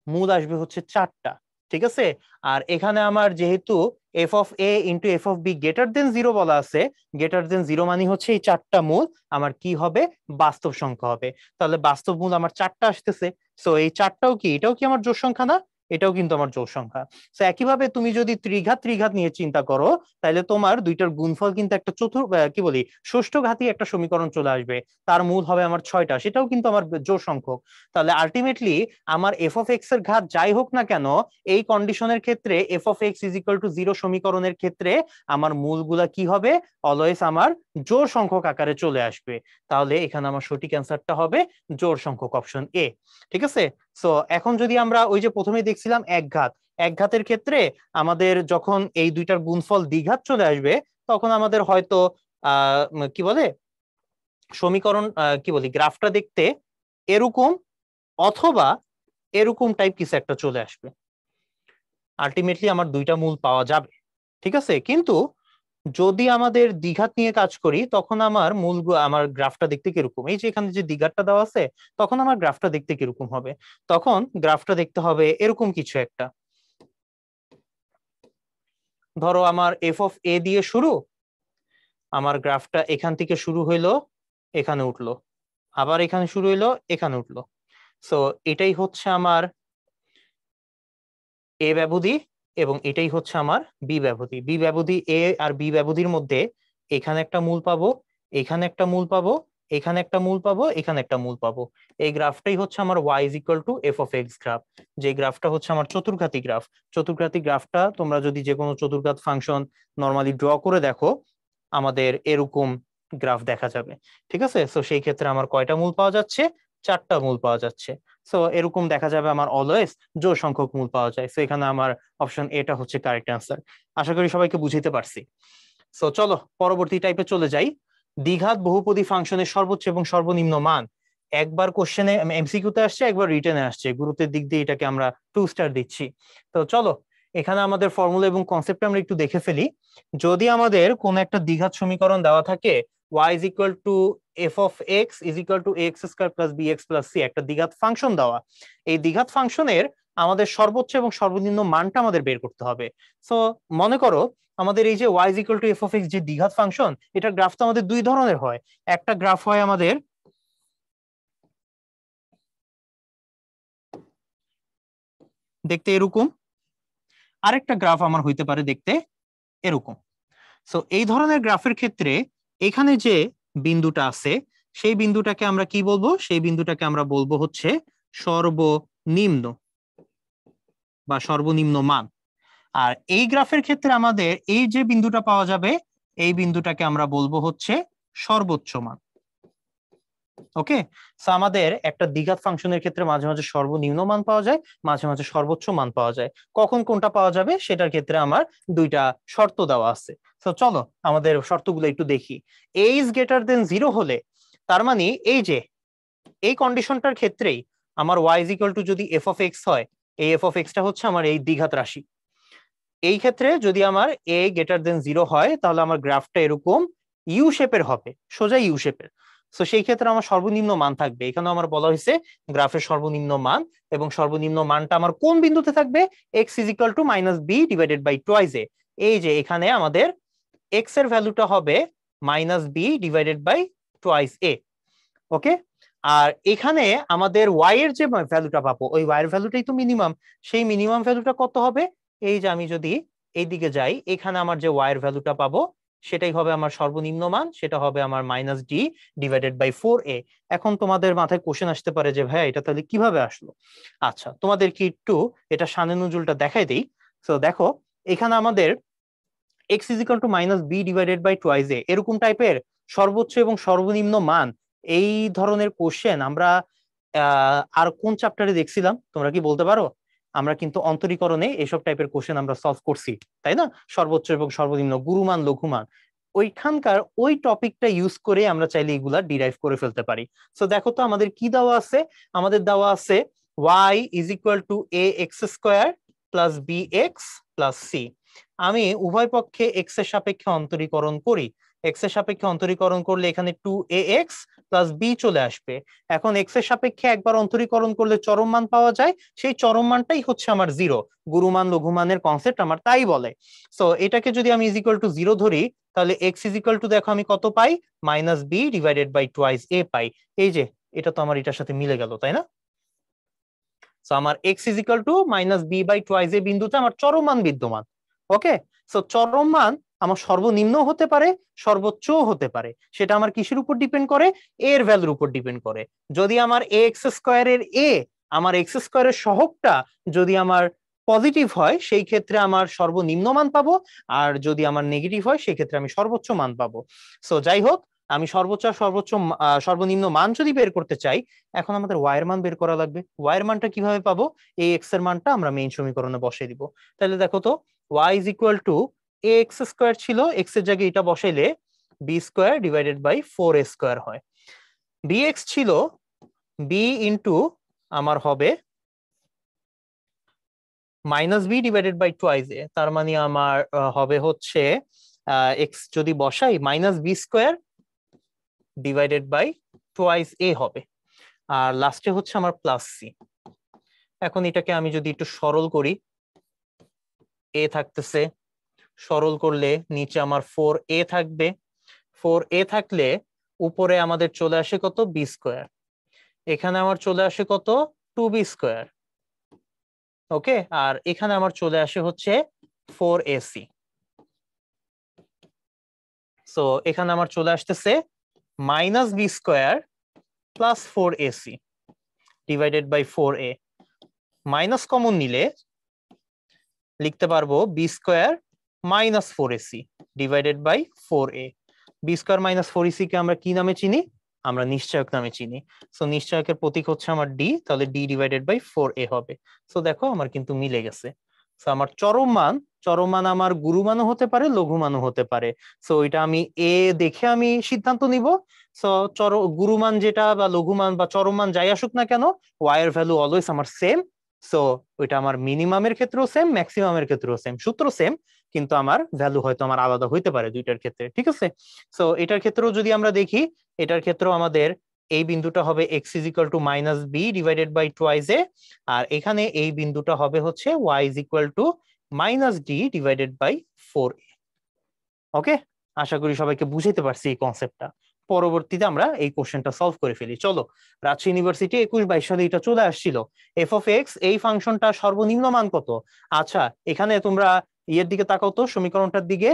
মূল আসবে হচ্ছে 4টা, ঠিক আছে। আর এখানে আমার যেহেতু f of a into f of b greater than 0 বলা আছে, গ্রেটার দেন 0 মানে হচ্ছে এই 4টা মূল আমার কি হবে, বাস্তব সংখ্যা হবে। তাহলে বাস্তব মূল আমার 4টা আসতেছে। সো এই 4টাও কি, এটাও কি আমার জোড় সংখ্যা না, এটাও কিন্তু আমার জোড় সংখ্যা। সো একইভাবে তুমি যদি ত্রিঘাত ত্রিঘাত নিয়ে চিন্তা করো, তাহলে তোমার দুইটার গুণফল কিন্তু একটা কি বলি ষষ্ঠঘাতী একটা সমীকরণ চলে আসবে। তার মূল হবে আমার 6টা, সেটাও কিন্তু আমার জোড় সংখ্যক। তাহলে আলটিমেটলি আমার এফ অফ এক্স এর ঘাত যাই হোক না কেন, এই কন্ডিশনের ক্ষেত্রে F of x is equal to 0 সমীকরণের ক্ষেত্রে আমার মূলগুলা কি হবে, অলওয়েজ আমার জোড় সংখ্যক আকারে চলে আসবে। তাহলে এখানে আমার সঠিক অ্যান্সারটা হবে জোড় সংখ্যক, অপশন এ। ঠিক আছে। সো এখন যদি আমরা ওই যে প্রথমে দেখছিলাম একঘাত, একঘাতের ক্ষেত্রে আমাদের যখন এই দুইটার গুণফল দ্বিঘাত চলে আসবে তখন আমাদের হয়তো কি বলে সমীকরণ কি বলি গ্রাফটা দেখতে এরকম অথবা এরকম টাইপ কিছু একটা চলে আসবে। আলটিমেটলি আমার দুইটা মূল পাওয়া যাবে, ঠিক আছে। কিন্তু যদি আমাদের দ্বিঘাত নিয়ে কাজ করি তখন আমার মূল আমার গ্রাফটা দেখতে কিরকম, এই যে এখানে যে দ্বিঘাতটা দেওয়া আছে তখন আমার গ্রাফটা দেখতে কিরকম হবে, তখন গ্রাফটা দেখতে হবে এরকম কিছু একটা। ধরো আমার এফ অফ এ দিয়ে শুরু, আমার গ্রাফটা এখান থেকে শুরু হইলো, এখানে উঠলো, আবার এখানে শুরু হইলো, এখানে উঠলো। সো এটাই হচ্ছে আমার এ ব্যবধি এবং এটাই হচ্ছে আমার বি ব্যবধি। বি ব্যবধি এ আর বি ব্যবধির মধ্যে এখানে একটা মূল পাবো, এখানে একটা মূল পাবো, এখানে একটা মূল পাবো, এখানে একটা মূল পাবো। এই গ্রাফটাই হচ্ছে আমার y is equal to f of x graph, যে গ্রাফটা হচ্ছে আমার চতুর্ঘাতী গ্রাফ। চতুর্ঘাতী গ্রাফটা তোমরা যদি যে কোনো চতুর্ঘাত ফাংশন নর্মালি ড্র করে দেখো আমাদের এরকম গ্রাফ দেখা যাবে, ঠিক আছে। সো সেই ক্ষেত্রে আমার কয়টা মূল পাওয়া যাচ্ছে, 4টা মূল পাওয়া যাচ্ছে। সো এরকম দেখা যাবে আমার অলওয়েজ জোড় সংখ্যক মূল পাওয়া যায়। সো এখানে আমার অপশন এটা হচ্ছে কারেক্ট অ্যান্সার। আশা করি সবাইকে বুঝাইতে পারছি। সো চলো পরবর্তী টাইপে চলে যাই। দ্বিঘাত বহুপদী ফাংশনের সর্বোচ্চ এবং সর্বনিম্ন মান। একবার কোশ্চেনে এমসিকিউতে আসছে, একবার রিটেনে আসছে, গুরুত্বের দিক দিয়ে এটাকে আমরা 2 স্টার দিচ্ছি। তো চলো এখানে আমাদের ফর্মুলা এবং কনসেপ্ট আমরা একটু দেখে ফেলি। যদি আমাদের কোন একটা দ্বিঘাত সমীকরণ দেওয়া থাকে y is equal to f of x is equal to ax square plus bx plus c, একটা দ্বিঘাত ফাংশন দেওয়া, এই দ্বিঘাত ফাংশনের আমাদের সর্বোচ্চ এবং সর্বনিম্ন মানটা আমাদের বের করতে হবে। সো মনে করো আমাদের এই যে y is equal to f of x যে দ্বিঘাত ফাংশন, এটার গ্রাফ তো আমাদের দুই ধরনের হয়। একটা গ্রাফ হয় আমাদের দেখতে এরকম, আরেকটা গ্রাফ আমার হইতে পারে দেখতে এরকম। সো এই ধরনের গ্রাফের ক্ষেত্রে এখানে যে বিন্দুটা আছে সেই বিন্দুটাকে আমরা কি বলবো? সেই বিন্দুটাকে আমরা বলবো হচ্ছে সর্বনিম্ন বা সর্বনিম্ন মান। আর এই গ্রাফের ক্ষেত্রে আমাদের এই যে বিন্দুটা পাওয়া যাবে এই বিন্দুটাকে আমরা বলবো হচ্ছে সর্বোচ্চ মান। ওকে, সো আমাদের একটা দ্বিঘাত ফাংশনের ক্ষেত্রে মাঝে মাঝে সর্বনিম্ন মান পাওয়া যায়, মাঝে মাঝে সর্বোচ্চ মান পাওয়া যায়। কখন কোনটা পাওয়া যাবে সেটার ক্ষেত্রে আমার দুইটা শর্ত দেওয়া আছে। তো চলো আমাদের শর্তগুলো একটু দেখি। a ইজ গ্রেটার দেন 0 হলে, তার মানে এই যে এই কন্ডিশনটার ক্ষেত্রেই আমার y ইজ ইকুয়াল টু যদি এফ অফ এক্স হয়, এই এফ অফ এক্সটা হচ্ছে আমার এই দ্বিঘাত রাশি। এই ক্ষেত্রে যদি আমার a গ্রেটার দেন 0 হয় তাহলে আমার গ্রাফটা এরকম ইউ শেপের হবে, সোজা ইউ শেপের। তো সেই ক্ষেত্রে আমার সর্বনিম্ন মান থাকবে। এখানে আমার বলা হয়েছে গ্রাফের সর্বনিম্ন মান, এবং সর্বনিম্ন মানটা আমার কোন বিন্দুতে থাকবে? X is equal to minus B divided by twice A. এই যে এখানে আমাদের এক্স এর ভ্যালুটা হবে minus B divided by twice A. Okay, আর এখানে আমাদের ওয়াই এর যে ভ্যালুটা পাবো ওই ওয়াই এর ভ্যালুটাই তো মিনিমাম। সেই মিনিমাম ভ্যালুটা কত হবে? এই যে আমি যদি এইদিকে যাই, এখানে আমার যে ওয়াই এর ভ্যালুটা পাবো সেটাই হবে আমার সর্বনিম্ন মান, সেটা হবে আমার minus D divided by 4a। এখন তোমাদের মাথায় কোশ্চেন আসতে পারে যে ভাইয়া এটা তাহলে কিভাবে আসলো? আচ্ছা, তোমাদের কি একটু এটা সানে নজুলটা দেখাই দেই। তো দেখো এখানে আমাদের X is equal to minus B divided by twice A এরকম টাইপের সর্বোচ্চ এবং সর্বনিম্ন মান, এই ধরনের কোশ্চেন আমরা আর কোন চ্যাপ্টারে দেখছিলাম তোমরা কি বলতে পারো? আমরা কিন্তু অন্তরীকরণে এসব টাইপের কোশ্চেন আমরা সলভ করছি, তাই না? সর্বোচ্চ এবং সর্বনিম্ন, গুরুমান লঘুমান, ওইখানকার ওই টপিকটা ইউজ করে আমরা চাইলে এগুলা ডিরাইভ করে ফেলতে পারি। সো দেখো তো আমাদের কি দেওয়া আছে? আমাদের দেওয়া আছে y is equal to A x square plus b x plus c. আমি উভয় পক্ষে এক্স এর সাপেক্ষে অন্তরীকরণ করি। এক্স এর সাপেক্ষে অন্তরীকরণ করলে এখানে 2ax প্লাস বি চলে আসবে। এখন এক্স এর সাপেক্ষে একবার অন্তরীকরণ করলে চরম মান পাওয়া যায়, সেই চরম মানটাই হচ্ছে আমার 0। গুরুমান লঘুমানের কনসেপ্ট আমার তাই বলে। সো এটাকে যদি আমি ইজ ইকুয়াল টু 0 ধরি তাহলে এক্স ইজ ইকুয়াল টু দেখো আমি কত পাই? Minus B divided by twice A পাই। এই যে এটা তো আমার এটার সাথে মিলে গেল, তাই না? সো আমার X is equal to minus B by twice A বিন্দুতে আমার চরম মান বিদ্যমান। ওকে, সো চরম মান আমার সর্বনিম্ন হতে পারে, সর্বোচ্চও হতে পারে। সেটা আমার কিসের উপর ডিপেন্ড করে? এর ভ্যালুর উপর ডিপেন্ড করে। যদি আমার এ এক্স স্কোয়ারের আমার এক্স স্কোয়ারের সহগটা যদি আমার পজিটিভ হয় সেই ক্ষেত্রে আমার সর্বনিম্ন মান পাবো, আর যদি আমার নেগেটিভ হয় সেই ক্ষেত্রে আমি সর্বোচ্চ মান পাবো। সো যাই হোক, আমি সর্বোচ্চ সর্বনিম্ন মান যদি বের করতে চাই, এখন আমাদের ওয়াই এর মান বের করা লাগবে। ওয়াই এর মানটা কিভাবে পাবো? এই এক্স এর মানটা আমরা মেইন সমীকরণে বসিয়ে দিব। তাহলে দেখো তো Y is equal to A x square ছিল, এক্স এর জায়গায় এটা বসাইলে B square divided by 4a square হয়। বি এক্স ছিল বি ইন্টু আমার হবে minus B divided by twice A, তার মানে আমার হবে হচ্ছে এক্স যদি বসাই minus B square divided by twice A হবে, আর লাস্টে হচ্ছে আমার প্লাস সি। এখন এটাকে আমি যদি একটু সরল করি, এ থাকতেছে, সরল করলে নিচে আমার 4a থাকবে। 4a থাকলে উপরে আমাদের চলে আসে কত? B square. এখানে আমার চলে আসে কত? 2b square. ওকে, আর এখানে আমার চলে আসে হচ্ছে 4ac। সো এখানে আমার চলে আসতেছে minus B square plus 4ac divided by 4a। Minus common নিলে লিখতে পারবো b square minus 4ac divided by 4a। B square minus 4ac কে আমরা কি নামে চিনি? আমরা নিশ্চয়ক নামে চিনি। সো নিশ্চয়কের প্রতীক হচ্ছে আমার ডি, তাহলে ডি ডিভাইডেড বাই 4a হবে। সো দেখো আমার কিন্তু মিলে গেছে। সো আমার চরম মান আমার গুরুমানও হতে পারে, লঘুমানও হতে পারে। সো এটা আমি এ দেখে আমি সিদ্ধান্ত নিব। সো গুরুমান যেটা বা লঘুমান বা চরম মান যাই আসুক না কেন, ওয়াই এর ভ্যালু অলওয়েজ আমার সেম। সো ওইটা আমার মিনিমামের ক্ষেত্রেও সেম, ম্যাক্সিমামের ক্ষেত্রেও সেম, সূত্র সেম, কিন্তু আমার ভ্যালু হয়তো আমার আলাদা হইতে পারে দুইটার ক্ষেত্রে। ঠিক আছে, সো এটার ক্ষেত্রেও যদি আমরা দেখি, এটার ক্ষেত্রেও আমাদের এই বিন্দুটা হবে X is equal to minus B divided by twice A, আর এখানে এই বিন্দুটা হবে হচ্ছে Y is equal to minus D divided by 4a। Okay, আশা করি সবাইকে বুঝাইতে পারছি এই কনসেপ্টটা। পরবর্তীতে আমরা এই কোশ্চেনটা সলভ করে ফেলি। চলো, রাজশাহী ইউনিভার্সিটি 21-22 সালে এটা চলে আসছিল। এফ অফ এক্স এই ফাংশনটা সর্বনিম্ন মান কত? আচ্ছা, এখানে তোমরা ইয়ের দিকে তাকাও তো, সমীকরণটার দিকে।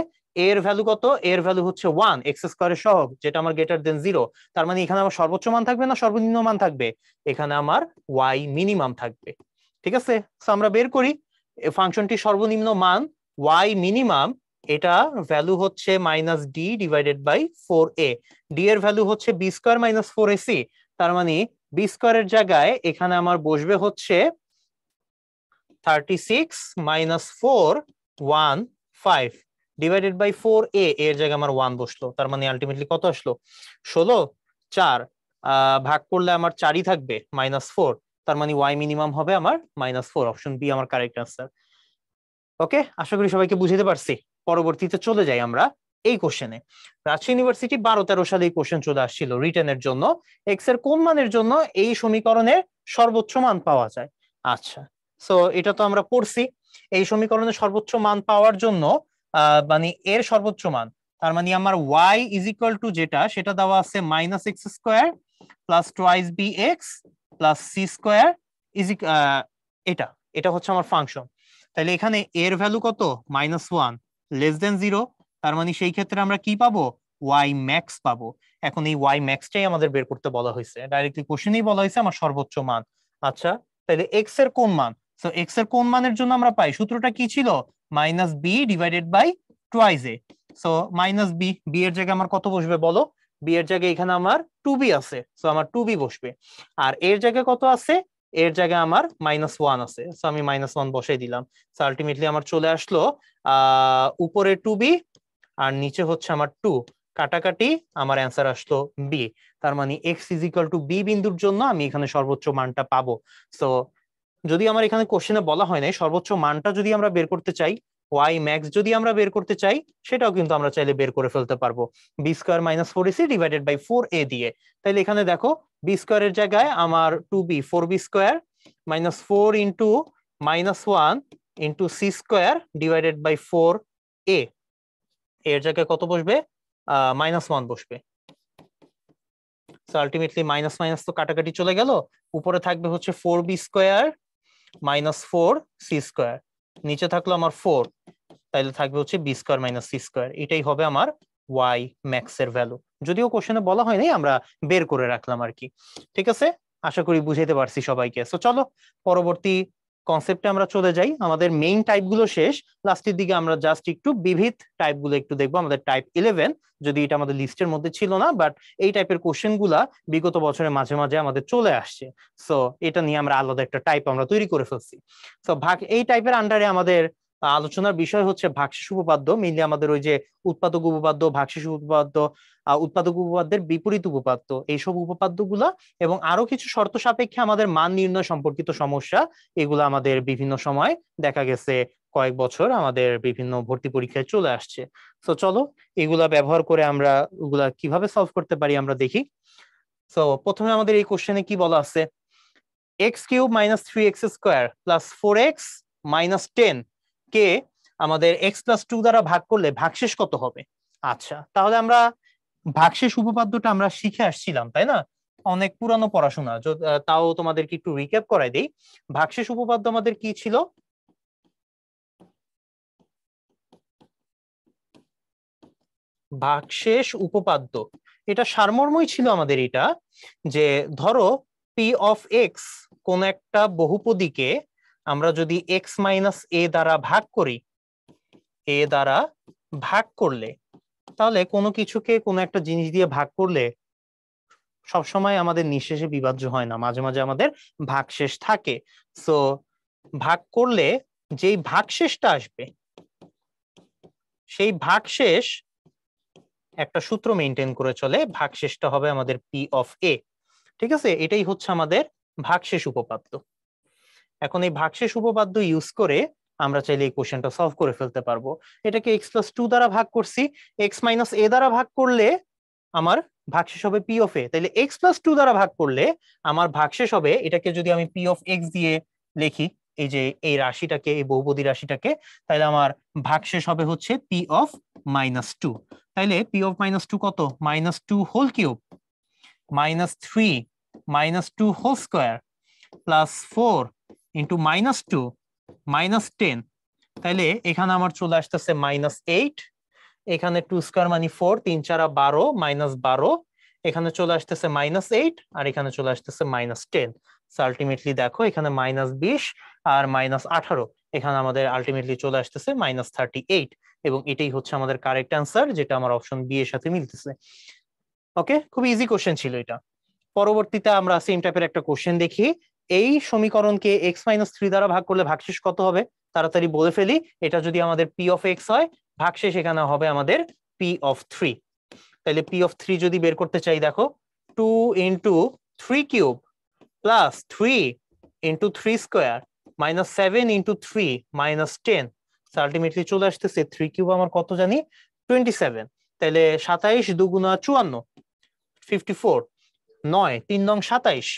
এর ভ্যালু কত? এর ভ্যালু হচ্ছে 1 এক্স স্কয়ারের সহগ, যেটা আমার গ্রেটার দেন 0। তার মানে এখানে আমার সর্বোচ্চ মান থাকবে না সর্বনিম্ন মান থাকবে? এখানে আমার ওয়াই মিনিমাম থাকবে। ঠিক আছে, তো আমরা বের করি ফাংশনটি সর্বনিম্ন মান ওয়াই মিনিমাম, এটা ভ্যালু হচ্ছে minus D divided by 4a। D এর ভ্যালু হচ্ছে বি স্কয়ার মাইনাস 4ac। তার মানে বি স্কয়ারের জায়গায় এখানে আমার বসবে হচ্ছে 36 মাইনাস 415 ডিভাইডেড বাই 4a, এর জায়গায় আমার 1 বসলো। তার মানে আলটিমেটলি কত আসলো? 16, 4 ভাগ করলে আমার 4ই থাকবে, -4। তার মানে ওয়াই মিনিমাম হবে আমার -4। অপশন বি আমার কারেক্ট আনসার। ওকে, আশা করি সবাইকে বুঝাতে পারছি। পরবর্তীতে চলে যাই আমরা এই কোশ্চেনে। রাজশাহী ইউনিভার্সিটি 12-13 সালে এই কোশ্চেন চলে আসছিল রিটেনের জন্য। এক্স এর কোন মানের জন্য এই সমীকরণের সর্বোচ্চ মান পাওয়া যায়? আচ্ছা, সো এটা তো আমরা পড়ছি। এই সমীকরণের সর্বোচ্চ মান পাওয়ার জন্য মানে এর সর্বোচ্চ মান, তার মানে আমার ওয়াই ইজ ইকুয়াল টু যেটা, সেটা দেওয়া আছে minus x square plus twice b x plus c square is, এটা এটা হচ্ছে আমার ফাংশন। তাহলে এখানে এর ভ্যালু কত? -1 লেস দেন 0। তার মানে সেই ক্ষেত্রে আমরা কি পাবো? ওয়াই ম্যাক্স পাবো। এখন এই ওয়াই ম্যাক্সটাই আমাদের বের করতে বলা হয়েছে, ডাইরেক্টলি কোশ্চেনেই বলা হয়েছে আমার সর্বোচ্চ মান। আচ্ছা, তাহলে এক্স এর কোন মান? সো এক্স এর কোন মানের জন্য আমরা পাই, সূত্রটা কি ছিল? Minus B divided by twice a. So minus b, b এর জায়গায় আমার কত বসবে বলো? বি এর জায়গায় এখানে আমার 2b আছে, সো আমার 2b বসবে। আর এর জায়গায় কত আছে? এর জায়গায় আমার -1 আছে, সো আমি -1 বসাই দিলাম। সো আলটিমেটলি আমার চলে আসলো উপরে 2b আর নিচে হচ্ছে আমার 2, কাটাকাটি আমার অ্যান্সার আসলো বি। তার মানে x is equal to b বিন্দুর জন্য আমি এখানে সর্বোচ্চ মানটা পাবো। সো যদি আমার এখানে কোশ্চেনে বলা হয় নাই সর্বোচ্চ মানটা যদি আমরা বের করতে চাই, ওয়াই ম্যাক্স যদি আমরা বের করতে চাই, সেটাও কিন্তু আমরা চাইলে বের করে ফেলতে পারবো b square minus 4ac divided by 4a দিয়ে। তাইলে এখানে দেখো, বি স্কোয়ারের জায়গায় আমার 2b 4b square minus 4 into -1 into c square divided by 4a, এর জায়গায় কত বসবে? -1 বসবে। আলটিমেটলি মাইনাস মাইনাস তো কাটাকাটি চলে গেল, উপরে থাকবে হচ্ছে 4b square minus 4c square, নিচে থাকলো আমার 4, তাইলে থাকবে হচ্ছে b square minus c square. এটাই হবে আমার ওয়াই ম্যাক্স এর ভ্যালু। যদিও কোশ্চেনে বলা হয় নাই, আমরা বের করে রাখলাম আর কি। ঠিক আছে, আশা করি বুঝাইতে পারছি সবাইকে। সো চলো পরবর্তী কনসেপ্টে আমরা চলে যাই। আমাদের মেইন টাইপ গুলো শেষ, লাস্টের দিকে আমরা জাস্ট একটু বিবিধ টাইপ গুলো একটু দেখবো। আমাদের টাইপ 11, যদি এটা আমাদের লিস্টের মধ্যে ছিল না, বাট এই টাইপের কোশ্চেন গুলা বিগত বছরে মাঝে মাঝে আমাদের চলে আসছে। সো এটা নিয়ে আমরা আলাদা একটা টাইপ আমরা তৈরি করে ফেলছি। সো ভাগ এই টাইপের আন্ডারে আমাদের আলোচনার বিষয় হচ্ছে ভাগশেষ উপপাদ্য। মেইনলি আমাদের ওই যে উৎপাদক উপপাদ্য, ভাগশেষ উপপাদ্য, উৎপাদক উপপাদ্যের বিপরীত উপপাদ্য, এইসব উপপাদ্যগুলা এবং আরো কিছু শর্ত সাপেক্ষে আমাদের মান নির্ণয় সম্পর্কিত সমস্যা, এগুলো আমাদের বিভিন্ন সময় দেখা গেছে কয়েক বছর আমাদের বিভিন্ন ভর্তি পরীক্ষায় চলে আসছে। তো চলো এগুলা ব্যবহার করে আমরা ওগুলা কিভাবে সলভ করতে পারি আমরা দেখি। তো প্রথমে আমাদের এই কোশ্চেনে কি বলা আছে? X cube minus 3x square plus 4x minus 10 কে আমাদের x প্লাস 2 দ্বারা ভাগ করলে ভাগশেষ কত হবে? আচ্ছা, তাহলে আমরা ভাগশেষ উপপাদ্যটা আমরা শিখে আসছিলাম, তাই না? অনেক পুরানো পড়াশোনা, তাও তোমাদেরকে একটু রিক্যাপ করাই দেই। ভাগশেষ উপপাদ্য আমাদের কি ছিল? ভাগশেষ উপপাদ্য এটা সারমর্মই ছিল আমাদের এটা, যে ধরো পি অফ এক্স কোন একটা বহুপদীকে আমরা যদি এক্স মাইনাস এ দ্বারা ভাগ করি, এ দ্বারা ভাগ করলে, তাহলে কোনো কিছুকে কোনো একটা জিনিস দিয়ে ভাগ করলে সবসময় আমাদের নিঃশেষে বিভাজ্য হয় না, মাঝে মাঝে আমাদের ভাগশেষ থাকে। সো ভাগ করলে যেই ভাগশেষটা আসবে, সেই ভাগশেষ একটা সূত্র মেনটেন করে চলে, ভাগশেষটা হবে আমাদের পি অফ এ। ঠিক আছে, এটাই হচ্ছে আমাদের ভাগশেষ উপপাদ্য। এখন এই ভাগশেষ উপপাদ্য ইউজ করে আমরা চাইলে এই কোশ্চেনটা সলভ করে ফেলতে পারবো। এটাকে এক্স প্লাস 2 দ্বারা ভাগ করছি, এক্স মাইনাস এ দ্বারা ভাগ করলে আমার ভাগশেষ হবে পি অফ এ, তাহলে এক্স প্লাস টু দ্বারা ভাগ করলে আমার ভাগশেষ হবে, এটাকে যদি আমি পি অফ এক্স দিয়ে লিখি, এই যে এই রাশিটাকে, এই বহুপদী রাশিটাকে, তাহলে আমার ভাগশেষ হবে হচ্ছে পি অফ মাইনাস টু। তাইলে পি অফ মাইনাস টু কত? Minus two whole cube minus three minus two whole square plus four into minus two minus ten. তাইলে এখানে আমার চলে আসতেছে মাইনাস এইট, এখানে টু স্কোয়ার মানে ফোর, তিন চারা 12 মাইনাস 12, এখানে চলে আসতেছে মাইনাস এইট, আর এখানে চলে আসতেছে মাইনাস টেন। আলটিমেটলি দেখো এখানে মাইনাস 20 আর মাইনাস 18, এখানে আমাদের আলটিমেটলি চলে আসতেছে মাইনাস 38, এবং এটাই হচ্ছে আমাদের কারেক্ট অ্যান্সার, যেটা আমার অপশন বি এর সাথে মিলতেছে। ওকে, খুব ইজি কোশ্চেন ছিল এটা। পরবর্তীতে আমরা সেম টাইপের একটা কোশ্চেন দেখি। এই সমীকরণকে এক্স মাইনাস থ্রি দ্বারা ভাগ করলে ভাগশেষ কত হবে? তাড়াতাড়ি বলে ফেলি। এটা যদি আমাদের পি অফ এক্স হয়, ভাগশেষ এখানে হবে আমাদের পি অফ থ্রি। তাহলে পি অফ থ্রি যদি বের করতে চাই, দেখো two into three cube plus three into three square minus seven into three minus ten. Ultimately চলে আসতেছে থ্রি কিউব আমার কত জানি 27, তাহলে 27 দুগুণা 54 54, 9 3 নং 27,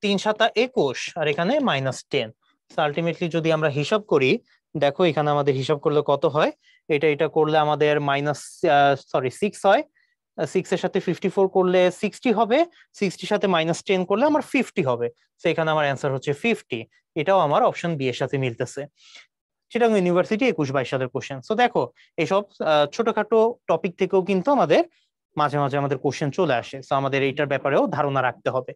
3 সাতা 21, আর এখানে মাইনাস 10। আলটিমেটলি যদি আমরা হিসাব করি, দেখো এখানে আমাদের হিসাব করলে কত হয়, এটা করলে আমাদের মাইনাস সিক্স হয়, 6 এর সাথে 54 করলে 60 হবে, 60 সাথে মাইনাস 10 করলে আমার 50 হবে। তো এখানে আমার অ্যান্সার হচ্ছে 50। এটাও আমার অপশন বি এর সাথে মিলতেছে। চিটাগং ইউনিভার্সিটি 21-22 সালের কোশ্চেন। সো দেখো এইসব ছোটখাটো টপিক থেকেও কিন্তু আমাদের মাঝে মাঝে আমাদের কোশ্চেন চলে আসে, তো আমাদের এইটার ব্যাপারেও ধারণা রাখতে হবে।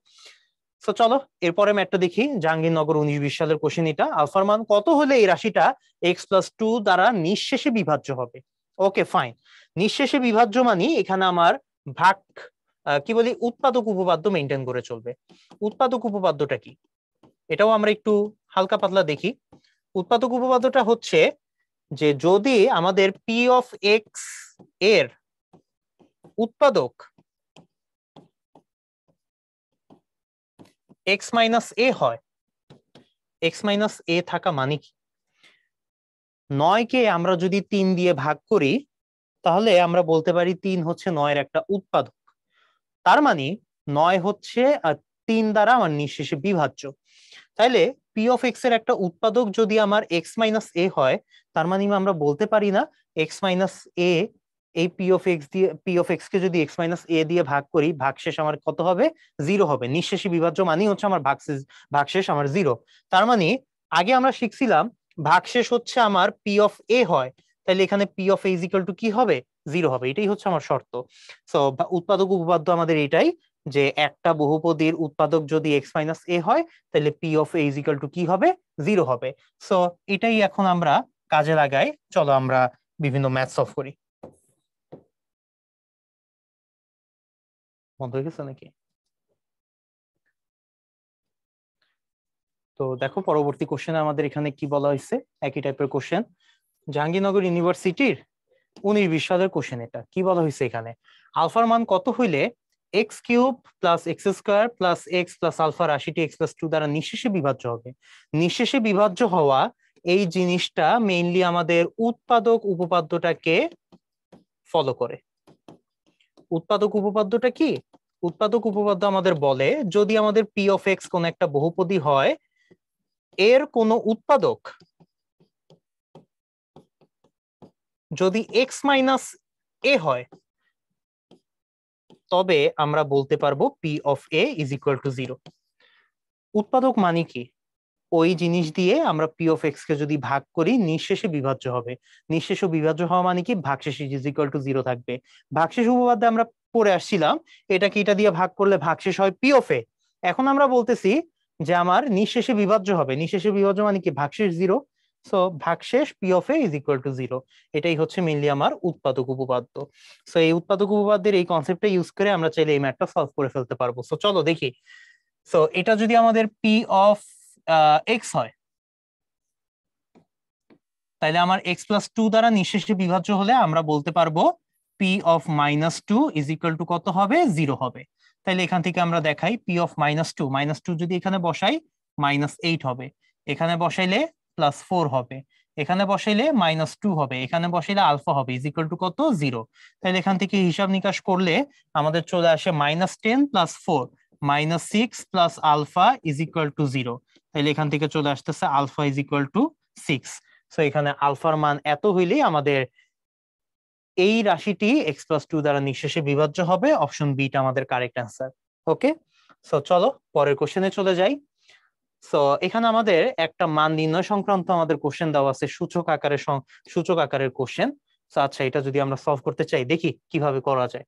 তো চলো এরপরে ম্যাটটা দেখি। জাহাঙ্গীরনগর 19-20 সালের কোশ্চেন এটা। আলফার মান কত হলে এই রাশিটা এক্স প্লাস টু দ্বারা নিঃশেষে বিভাজ্য হবে? ওকে ফাইন, নিঃশেষে বিভাজ্য মানে এখানে আমার ভাগ কি বলি, উৎপাদক উপপাদ্য মেনটেন করে চলবে। উৎপাদক উপপাদ্যটা কি এটাও আমরা একটু হালকা পাতলা দেখি। উৎপাদক উপপাদ্যটা হচ্ছে যে যদি আমাদের পি অফ এক্স এর উৎপাদক এক্স মাইনাস এ হয়, এক্স মাইনাস এ থাকা মানে কি, 9 কে আমরা যদি 3 দিয়ে ভাগ করি, তাহলে আমরা বলতে পারি 3 হচ্ছে 9 এর একটা উৎপাদক। তার মানে 9 হচ্ছে 3 দ্বারা আমার নিঃশেষে বিভাজ্য। তাইলে পি অফ এক্স এর একটা উৎপাদক যদি আমার এক্স মাইনাস এ হয়, তার মানে আমরা বলতে পারি না এক্স মাইনাস এ, এই পি অফ এক্স দিয়ে, পি অফ এক্স কে যদি এক্স মাইনাস এ দিয়ে ভাগ করি, ভাগশেষ আমার কত হবে? 0 হবে। নিঃশেষে বিভাজ্য মানে হচ্ছে আমার ভাগশেষ আমার 0। তার মানে আগে আমরা শিখছিলাম ভাগশেষ হচ্ছে আমার পি অফ এ হয়, তাহলে এখানে P of A is equal two কি হবে? 0 হবে। এটাই হচ্ছে আমার শর্ত। সো উৎপাদক উপপাদ্য আমাদের এটাই, যে একটা বহুপদীর উৎপাদক যদি এক্স মাইনাস এ হয়, তাহলে p of A is equal two কি হবে? 0 হবে। সো এটাই এখন আমরা কাজে লাগাই। চলো আমরা বিভিন্ন ম্যাথ সলভ করি। বন্ধ হয়ে গেছে নাকি? তো দেখো পরবর্তী কোশ্চেনে আমাদের এখানে কি বলা হয়েছে, একই টাইপের কোশ্চেন। জাহাঙ্গীরনগর ইউনিভার্সিটির 19-20 সালের কোশ্চেন এটা। কি বলা হয়েছে এখানে, আলফার মান কত হইলে x cube plus x square plus x plus alpha রাশিটি এক্স প্লাস টু দ্বারা নিঃশেষে বিভাজ্য হবে? নিঃশেষে বিভাজ্য হওয়া এই জিনিসটা মেইনলি আমাদের উৎপাদক উপপাদ্যটাকে ফলো করে। উৎপাদক উপপাদ্যটা কি? উৎপাদক উপপাদ্য আমাদের বলে যদি আমাদের পি অফ এক্স কোন একটা বহুপদী হয়, এর কোন উৎপাদক যদি এক্স মাইনাস এ হয়, তবে আমরা বলতে পারবো p of A is equal to 0। উৎপাদক মানে কি? ওই জিনিস দিয়ে আমরা পি অফ এক্স কে যদি ভাগ করি, নিঃশেষে বিভাজ্য হবে। নিঃশেষে বিভাজ্য হওয়া মানে কি? ভাগশেষ ইজ ইকুয়াল টু 0 থাকবে। ভাগশেষ উপপাদ্যে আমরা পড়ে আসছিলাম এটাকে এটা দিয়ে ভাগ করলে ভাগশেষ হয় পি অফ এ। এখন আমরা বলতেছি যে আমার নিঃশেষে বিভাজ্য হবে। নিঃশেষে বিভাজ্য মানে কি? ভাগশেষ 0। সো ভাগশেষ P of A is equal to 0। এটাই হচ্ছে মেইনলি আমার উৎপাদক উপপাদ্য। সো এই উৎপাদক উপপাদ্যের এই কনসেপ্টটা ইউজ করে আমরা চাইলে এই ম্যাথটা সলভ করে ফেলতে পারবো। সো চলো দেখি। সো এটা যদি আমাদের পি অফ এক্স হয়, তাইলে আমার এক্স প্লাস টু দ্বারা নিঃশেষে বিভাজ্য হলে আমরা বলতে পারবো p of minus two is equal to কত হবে? 0 হবে। তাইলে এখান থেকে আমরা দেখাই পি অফ মাইনাস টু যদি এখানে বসাই মাইনাস 8 হবে, এখানে বসাইলে প্লাস 4 হবে, এখানে বসাইলে -2 হবে, এখানে বসাইলে আলফা হবে ইজ ইকুয়াল টু কত 0। তাহলে এখান থেকে হিসাব নিকাশ করলে আমাদের চলে আসে -10 + 4 -6 plus alpha is equal to 0। তাহলে এখান থেকে চলে আসতেছে alpha is equal to 6। So এখানে আলফার মান এত হইলেই আমাদের এই রাশিটি x+2 দ্বারা নিঃশেষে বিভাজ্য হবে। অপশন বি টা আমাদের কারেক্ট অ্যান্সার। ওকে, সো চলো পরের কোশ্চেনে চলে যাই। সো এখানে আমাদের একটা মান নির্ণয় সংক্রান্ত আমাদের কোশ্চেন দেওয়া আছে, সূচক আকারের কোশ্চেন। সো আচ্ছা, এটা যদি আমরা সলভ করতে চাই, দেখি কিভাবে করা যায়।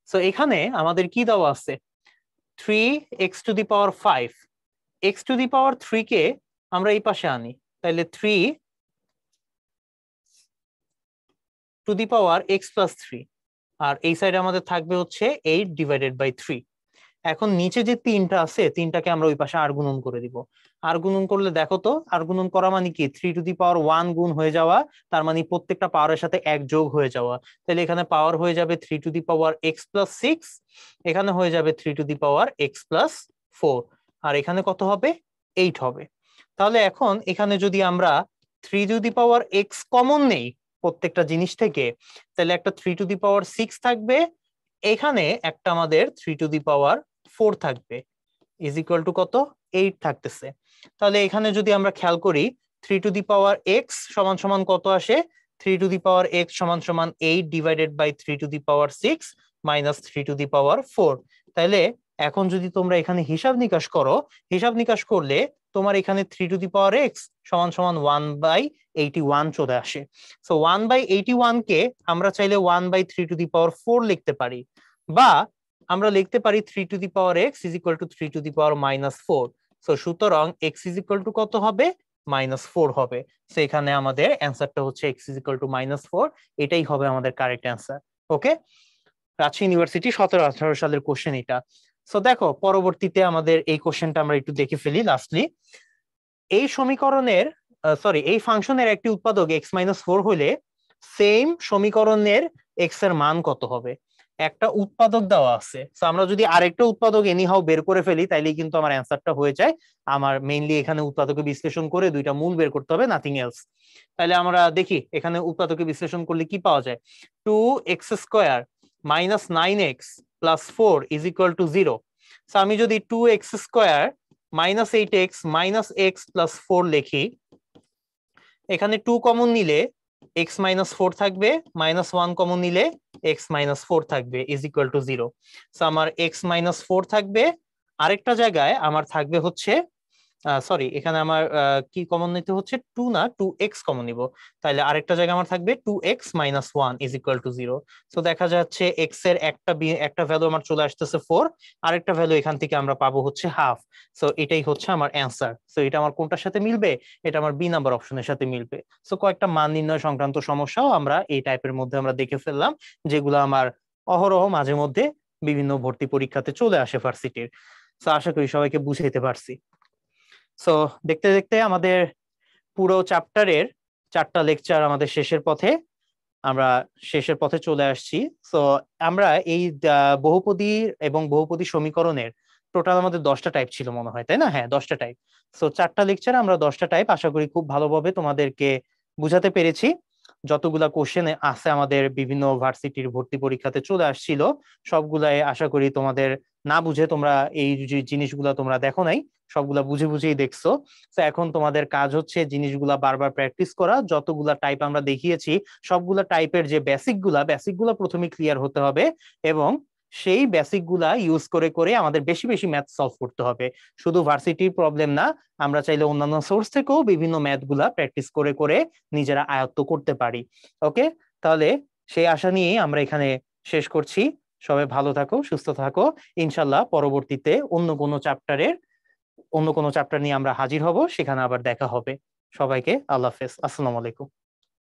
সো এখানে আমাদের কি দেওয়া আছে, 3x⁵, x⁵ কে আমরা এই পাশে আনি, তাহলে 3x+3, আর এই সাইডে আমাদের থাকবে হচ্ছে 8/3। এখন নিচে যে 3টা আছে, 3টাকে আমরা ওই পাশে আর গুণন করে দিব। আর গুণন করলে দেখো তো, আর গুণন করা মানে কি, 3⁴ গুণ হয়ে যাওয়া, তার মানে প্রত্যেকটা পাওয়ারের সাথে 1 যোগ হয়ে যাওয়া। তাহলে এখানে পাওয়ার হয়ে যাবে 3x+6, এখানে হয়ে যাবে 3x+4, আর এখানে কত হবে, 8 হবে। তাহলে এখন এখানে যদি আমরা 3x কমন নেই প্রত্যেকটা জিনিস থেকে, তাহলে একটা 3⁶ থাকবে, এখানে একটা আমাদের 3⁴ থাকবে ইজ ইকুয়াল টু কত, 8 থাকতেছে। তাহলে এখানে যদি আমরা খেয়াল করি 3x সমান সমান কত আসে, 3x সমান সমান 8/3⁶ মাইনাস 3⁴। তাহলে এখন যদি তোমরা এখানে হিসাব নিকাশ করো, হিসাব নিকাশ করলে তোমার এখানে 3x সমান সমান 1/81 চলে আসে। সো 1/81 কে আমরা চাইলে 1/3⁴ লিখতে পারি, বা আমরা লিখতে পারি 3x is equal two 3⁻⁻4। So সুতরাং x ইজ ইকুয়াল টু কত হবে, -4 হবে। সো এখানে আমাদের অ্যান্সারটা হচ্ছে x ইজ ইকুয়াল টু -4, এটাই হবে আমাদের কারেক্ট অ্যান্সার। ওকে, রাজশাহী ইউনিভার্সিটি 17-18 সালের কোশ্চেন এটা। সো দেখো পরবর্তীতে আমাদের এই কোশ্চেনটা আমরা একটু দেখে ফেলি লাস্টলি। এই সমীকরণের এই ফাংশনের একটি উৎপাদক x-4 হলে সেম সমীকরণের x এর মান কত হবে। একটা উৎপাদক দেওয়া আছে, তো আমরা যদি আরেকটা উৎপাদক এনিহাও বের করে ফেলি তাইলে কিন্তু আমার অ্যান্সারটা হয়ে যায়। আমার মেইনলি এখানে উৎপাদকে বিশ্লেষণ করে দুইটা মূল বের করতে হবে, নাথিং এলস। তাহলে আমরা দেখি এখানে উৎপাদকে বিশ্লেষণ করলে কি পাওয়া যায়। 2x² - 9x + 4 is equal to 0। So আমি যদি 2x² - 8x - x + 4 লিখি, এখানে 2 কমন নিলে x-4 থাকবে, -1 কমন নিলে x-4 থাকবে ইজ ইকুয়াল টু 0। সো আমার x-4 থাকবে, আরেকটা জায়গায় আমার থাকবে হচ্ছে এখানে আমার কি কমন নিতে হচ্ছে, 2 না 2x কমন নিব, তাহলে আরেকটা জায়গায় আমার থাকবে 2x - 1 is equal to 0। So দেখা যাচ্ছে x এর একটা ভ্যালু আমার চলে আসতেছে 4, আরেকটা ভ্যালু এখান থেকে আমরা পাবো হচ্ছে হাফ। সো এটাই হচ্ছে আমার অ্যান্সার। সো এটা আমার কোনটার সাথে মিলবে, এটা আমার বি নাম্বার অপশনের সাথে মিলবে। সো কয়েকটা মান নির্ণয় সংক্রান্ত সমস্যাও আমরা এই টাইপের মধ্যে আমরা দেখে ফেললাম, যেগুলো আমার অহরহ মাঝে মধ্যে বিভিন্ন ভর্তি পরীক্ষাতে চলে আসে ভার্সিটির। সো আশা করি সবাইকে বুঝাইতে পারছি। সো দেখতে দেখতে আমাদের পুরো চ্যাপ্টারের 4টা লেকচার আমাদের শেষের পথে চলে আসছি। সো আমরা এই বহুপদী এবং বহুপদী সমীকরণের টোটাল আমাদের 10টা টাইপ ছিল মনে হয়, তাই না? হ্যাঁ, 10টা টাইপ। সো 4টা লেকচার আমরা 10টা টাইপ আশা করি খুব ভালোভাবে তোমাদেরকে বুঝাতে পেরেছি। যতগুলা কোশ্চেন আছে আমাদের বিভিন্ন ভার্সিটির ভর্তি পরীক্ষাতে চলে আসছিল, সবগুলাই আশা করি তোমাদের না বুঝে তোমরা এই যে জিনিসগুলা তোমরা দেখো নাই, সবগুলা বুঝে বুঝেই দেখছো। তো এখন তোমাদের কাজ হচ্ছে জিনিসগুলা বারবার প্র্যাকটিস করা। যতগুলা টাইপ আমরা দেখিয়েছি সবগুলা টাইপের যে বেসিকগুলা প্রথমে ক্লিয়ার হতে হবে, এবং সেই বেসিক গুলা ইউজ করে করে আমাদের বেশি বেশি ম্যাথ সলভ করতে হবে। শুধু ভার্সিটির প্রবলেম না, আমরা চাইলে অন্যান্য সোর্স থেকেও বিভিন্ন ম্যাথ গুলা প্র্যাকটিস করে করে নিজেরা আয়ত্ত করতে পারি। ওকে, তাহলে সেই আশা নিয়ে আমরা এখানে শেষ করছি। সবাই ভালো থাকো, সুস্থ থাকো। ইনশাল্লাহ পরবর্তীতে অন্য কোনো চ্যাপ্টার নিয়ে আমরা হাজির হব, সেখানে আবার দেখা হবে। সবাইকে আল্লাহ হাফেজ, আসসালামু আলাইকুম।